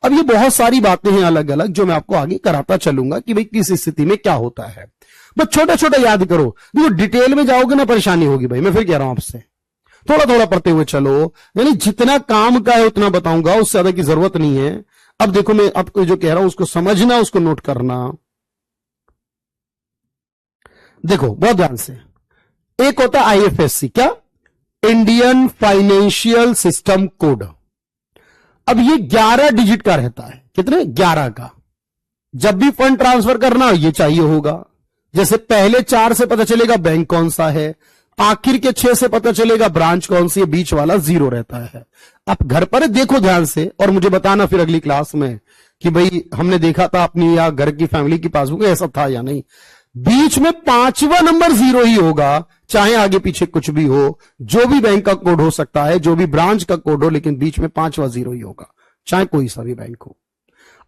अब ये बहुत सारी बातें हैं अलग अलग जो मैं आपको आगे कराता चलूंगा कि भाई किस स्थिति में क्या होता है, बस छोटा छोटा याद करो। देखो डिटेल में जाओगे ना परेशानी होगी भाई, मैं फिर कह रहा हूं आपसे थोड़ा थोड़ा पढ़ते हुए चलो, यानी जितना काम का है उतना बताऊंगा, उससे ज्यादा की जरूरत नहीं है। अब देखो मैं आपको जो कह रहा हूं उसको समझना, उसको नोट करना। देखो बहुत ध्यान से, एक होता है IFSC, क्या, इंडियन फाइनेंशियल सिस्टम कोड। अब ये 11 डिजिट का रहता है, कितने, 11 का। जब भी फंड ट्रांसफर करना ये चाहिए होगा, जैसे पहले 4 से पता चलेगा बैंक कौन सा है, आखिर के 6 से पता चलेगा ब्रांच कौन सी है, बीच वाला 0 रहता है। आप घर पर देखो ध्यान से और मुझे बताना फिर अगली क्लास में कि भाई हमने देखा था अपनी या घर की फैमिली की पासबुक ऐसा था या नहीं। बीच में 5वां नंबर 0 ही होगा, चाहे आगे पीछे कुछ भी हो, जो भी बैंक का कोड हो सकता है, जो भी ब्रांच का कोड हो, लेकिन बीच में 5वां 0 ही होगा, चाहे कोई सा भी बैंक हो।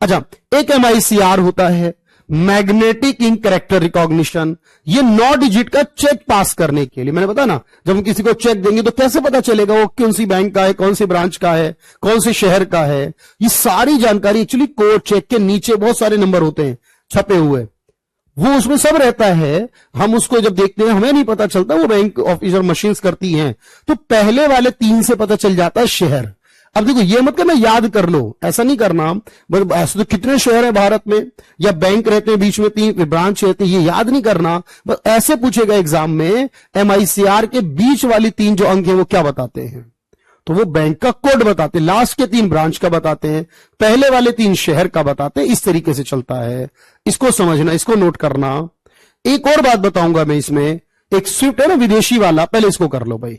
अच्छा, एक MICR होता है, मैग्नेटिक इंक कैरेक्टर रिकॉग्निशन। ये 9 डिजिट का चेक पास करने के लिए, मैंने बताया ना जब हम किसी को चेक देंगे तो कैसे पता चलेगा वो कौन सी बैंक का है, कौन सी ब्रांच का है, कौन से शहर का है। ये सारी जानकारी एक्चुअली कोड चेक के नीचे बहुत सारे नंबर होते हैं छपे हुए, वो उसमें सब रहता है। हम उसको जब देखते हैं हमें नहीं पता चलता, वो बैंक ऑफिसर मशीन्स करती हैं, तो पहले वाले 3 से पता चल जाता है शहर। अब देखो ये मत करना याद कर लो, ऐसा नहीं करना, बस ऐसे तो कितने शहर है भारत में, या बैंक रहते हैं बीच में 3 ब्रांच रहते हैं, ये याद नहीं करना। बस ऐसे पूछेगा एग्जाम में, MICR के बीच वाली 3 जो अंक है वो क्या बताते हैं, तो वो बैंक का कोड बताते हैं, लास्ट के 3 ब्रांच का बताते हैं, पहले वाले 3 शहर का बताते हैं। इस तरीके से चलता है, इसको समझना, इसको नोट करना। एक और बात बताऊंगा मैं इसमें, एक स्विफ्ट है ना विदेशी वाला, पहले इसको कर लो भाई।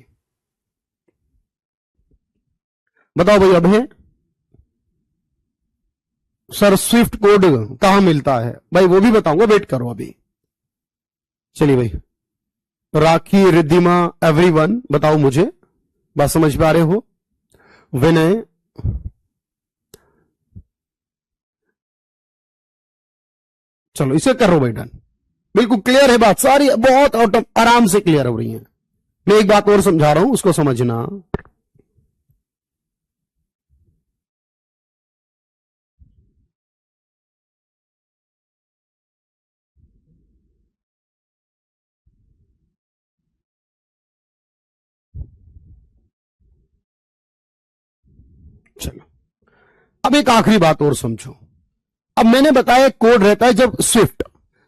बताओ भाई, अब है सर स्विफ्ट कोड कहां मिलता है भाई, वो भी बताऊंगा, वेट करो अभी। चलिए भाई, राखी, रिद्धिमा, एवरीवन बताओ मुझे, बात समझ पा रहे हो। विनय, चलो इसे करो भाई डन, बिल्कुल क्लियर है बात सारी, बहुत आराम से क्लियर हो रही है। मैं एक बात और समझा रहा हूं, उसको समझना। चलो अब एक आखिरी बात और समझो। अब मैंने बताया कोड रहता है जब Swift,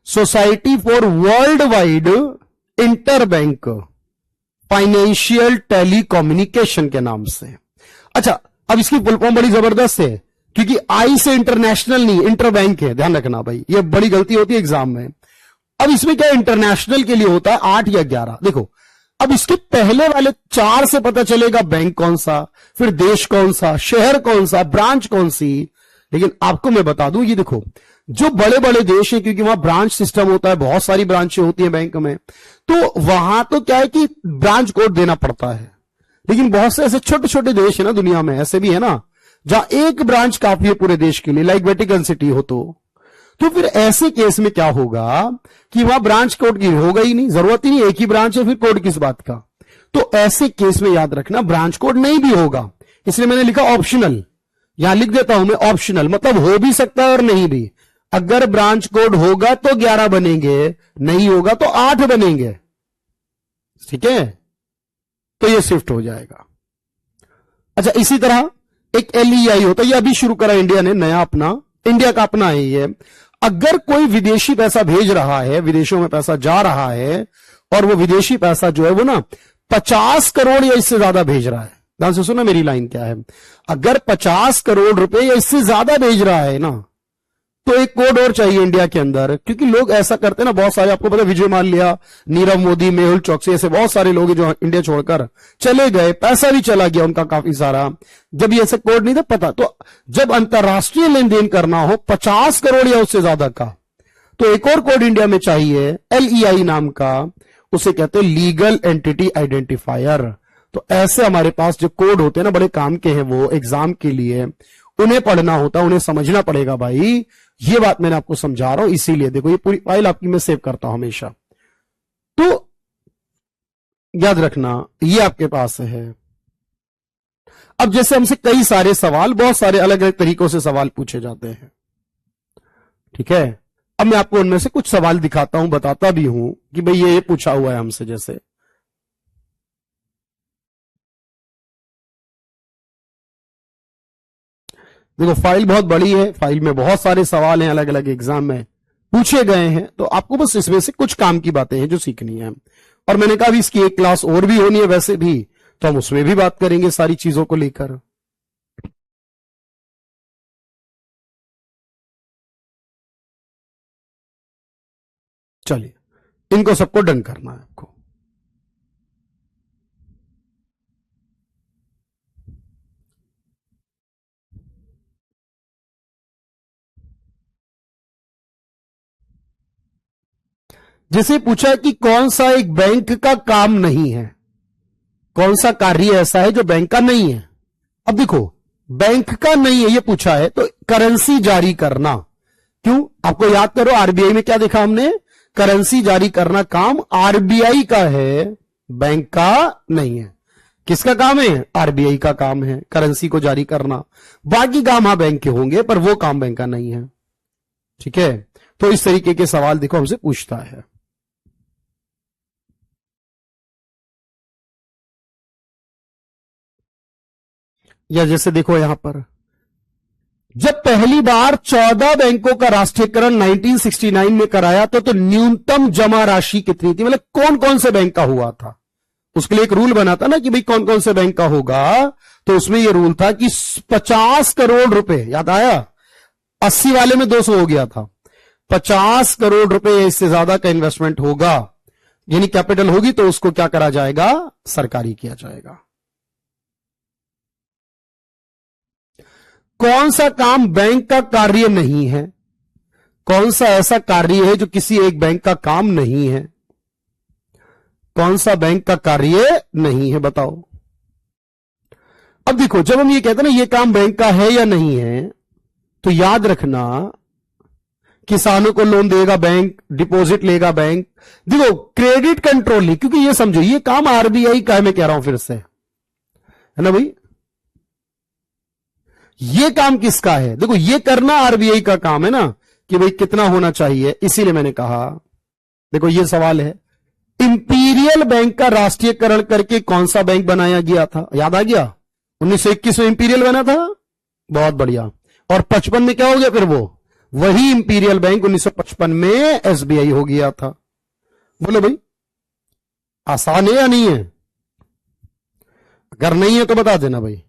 society for world wide inter bank financial telecommunication के नाम से। अच्छा, अब इसकी फुल फॉर्म बड़ी जबरदस्त है, क्योंकि आई से इंटरनेशनल नहीं, इंटर बैंक है, ध्यान रखना भाई, ये बड़ी गलती होती है एग्जाम में। अब इसमें क्या इंटरनेशनल के लिए होता है 8 या 11। देखो अब इसके पहले वाले 4 से पता चलेगा बैंक कौन सा, फिर देश कौन सा, शहर कौन सा, ब्रांच कौन सी। लेकिन आपको मैं बता दूं, ये देखो जो बड़े बड़े देश हैं, क्योंकि वहां ब्रांच सिस्टम होता है, बहुत सारी ब्रांचें होती हैं बैंक में, तो वहां तो क्या है कि ब्रांच कोड देना पड़ता है। लेकिन बहुत से ऐसे छोटे छोटे देश है ना दुनिया में, ऐसे भी है ना जहां एक ब्रांच काफी है पूरे देश के लिए, लाइक वेटिकन सिटी हो तो फिर ऐसे केस में क्या होगा कि वहां ब्रांच कोड की होगा ही नहीं, जरूरत ही नहीं, एक ही ब्रांच है, फिर कोड किस बात का। तो ऐसे केस में याद रखना ब्रांच कोड नहीं भी होगा, इसलिए मैंने लिखा ऑप्शनल। यहां लिख देता हूं मैं ऑप्शनल, मतलब हो भी सकता है और नहीं भी। अगर ब्रांच कोड होगा तो 11 बनेंगे, नहीं होगा तो 8 बनेंगे। ठीक है, तो ये शिफ्ट हो जाएगा। अच्छा, इसी तरह एक LEI होता है, ये अभी शुरू करा इंडिया ने, नया अपना, इंडिया का अपना है ये। अगर कोई विदेशी पैसा भेज रहा है, विदेशों में पैसा जा रहा है, और वो विदेशी पैसा जो है वो ना 50 करोड़ या इससे ज्यादा भेज रहा है, ध्यान से सुना मेरी लाइन क्या है, अगर 50 करोड़ रुपए या इससे ज्यादा भेज रहा है ना, तो एक कोड और चाहिए इंडिया के अंदर। क्योंकि लोग ऐसा करते हैं ना, बहुत सारे, आपको पता, विजय माल्या, नीरव मोदी, मेहुल चौकसी, ऐसे बहुत सारे लोग हैं जो इंडिया छोड़कर चले गए, पैसा भी चला गया उनका काफी सारा। जब ये ऐसे कोड नहीं था पता, तो जब अंतरराष्ट्रीय लेन देन करना हो 50 करोड़ या उससे ज्यादा का, तो एक और कोड इंडिया में चाहिए, LEI नाम का, उसे कहते हैं लीगल एंटिटी आइडेंटिफायर। तो ऐसे हमारे पास जो कोड होते हैं ना, बड़े काम के हैं वो, एग्जाम के लिए उन्हें पढ़ना होता है, उन्हें समझना पड़ेगा भाई। ये बात मैंने आपको समझा रहा हूं, इसीलिए देखो ये पूरी फाइल आपकी मैं सेव करता हूं हमेशा, तो याद रखना ये आपके पास है। अब जैसे हमसे कई सारे सवाल, बहुत सारे अलग अलग तरीकों से सवाल पूछे जाते हैं, ठीक है। अब मैं आपको उनमें से कुछ सवाल दिखाता हूं, बताता भी हूं कि भाई ये पूछा हुआ है हमसे। जैसे देखो फाइल बहुत बड़ी है, फाइल में बहुत सारे सवाल हैं, अलग अलग एग्जाम में पूछे गए हैं, तो आपको बस इसमें से कुछ काम की बातें हैं जो सीखनी है। और मैंने कहा भी इसकी एक क्लास और भी होनी है वैसे भी, तो हम उसमें भी बात करेंगे सारी चीजों को लेकर। चलिए, इनको सबको डन करना है आपको। जैसे पूछा कि कौन सा एक बैंक का काम नहीं है, कौन सा कार्य ऐसा है जो बैंक का नहीं है। अब देखो, बैंक का नहीं है ये पूछा है, तो करेंसी जारी करना, क्यों, आपको याद करो RBI में क्या देखा हमने, करेंसी जारी करना काम RBI का है, बैंक का नहीं है। किसका काम है, RBI का काम है करेंसी को जारी करना। बाकी काम हाँ बैंक के होंगे, पर वो काम बैंक का नहीं है, ठीक है। तो इस तरीके के सवाल देखो हमसे पूछता है। या जैसे देखो यहां पर, जब पहली बार 14 बैंकों का राष्ट्रीयकरण 1969 में कराया तो न्यूनतम जमा राशि कितनी थी, मतलब कौन कौन से बैंक का हुआ था। उसके लिए एक रूल बना था ना कि भाई कौन कौन से बैंक का होगा, तो उसमें यह रूल था कि 50 करोड़ रुपए, याद आया, 80 वाले में 200 हो गया था, 50 करोड़ रुपए इससे ज्यादा का इन्वेस्टमेंट होगा, यानी कैपिटल होगी, तो उसको क्या करा जाएगा, सरकारी किया जाएगा। कौन सा काम बैंक का कार्य नहीं है, कौन सा ऐसा कार्य है जो किसी एक बैंक का काम नहीं है, कौन सा बैंक का कार्य नहीं है, बताओ। अब देखो, जब हम ये कहते हैं ना ये काम बैंक का है या नहीं है, तो याद रखना किसानों को लोन देगा बैंक, डिपॉजिट लेगा बैंक। देखो क्रेडिट कंट्रोल नहीं, क्योंकि ये समझो ये काम RBI का है, मैं कह रहा हूं फिर से, है ना भाई, ये काम किसका है, देखो ये करना RBI का काम है ना, कि भाई कितना होना चाहिए। इसीलिए मैंने कहा, देखो ये सवाल है, इंपीरियल बैंक का राष्ट्रीयकरण करके कौन सा बैंक बनाया गया था, याद आ गया, 1921 में इंपीरियल बना था, बहुत बढ़िया। और 55 में क्या हो गया फिर, वो वही इंपीरियल बैंक 1955 में SBI हो गया था। बोलो भाई, आसान है या नहीं है, अगर नहीं है तो बता देना भाई।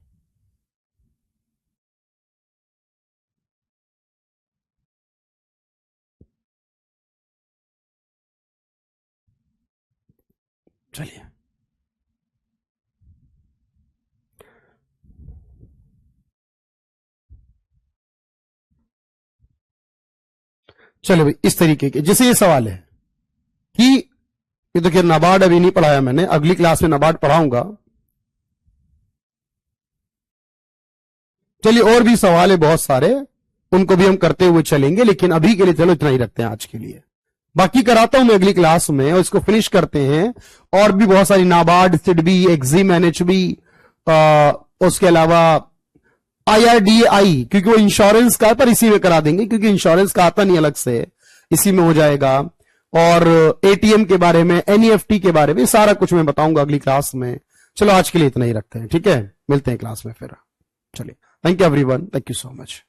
चलिए, चलो भाई, इस तरीके के, जैसे ये सवाल है कि ये देखिए नाबार्ड अभी नहीं पढ़ाया मैंने, अगली क्लास में नाबार्ड पढ़ाऊंगा। चलिए, और भी सवाल है बहुत सारे, उनको भी हम करते हुए चलेंगे, लेकिन अभी के लिए चलो इतना ही रखते हैं आज के लिए। बाकी कराता हूं मैं अगली क्लास में, और इसको फिनिश करते हैं। और भी बहुत सारी नाबार्ड, सिडबी, एक्जिम, एनएचबी, उसके अलावा IRDAI, क्योंकि वो इंश्योरेंस का है, पर इसी में करा देंगे क्योंकि इंश्योरेंस का आता नहीं अलग से, इसी में हो जाएगा। और ATM के बारे में, NEFT के बारे में, सारा कुछ मैं बताऊंगा अगली क्लास में। चलो आज के लिए इतना ही रखते हैं, ठीक है, मिलते हैं क्लास में फिर। चलिए, thank you everyone, thank you so much.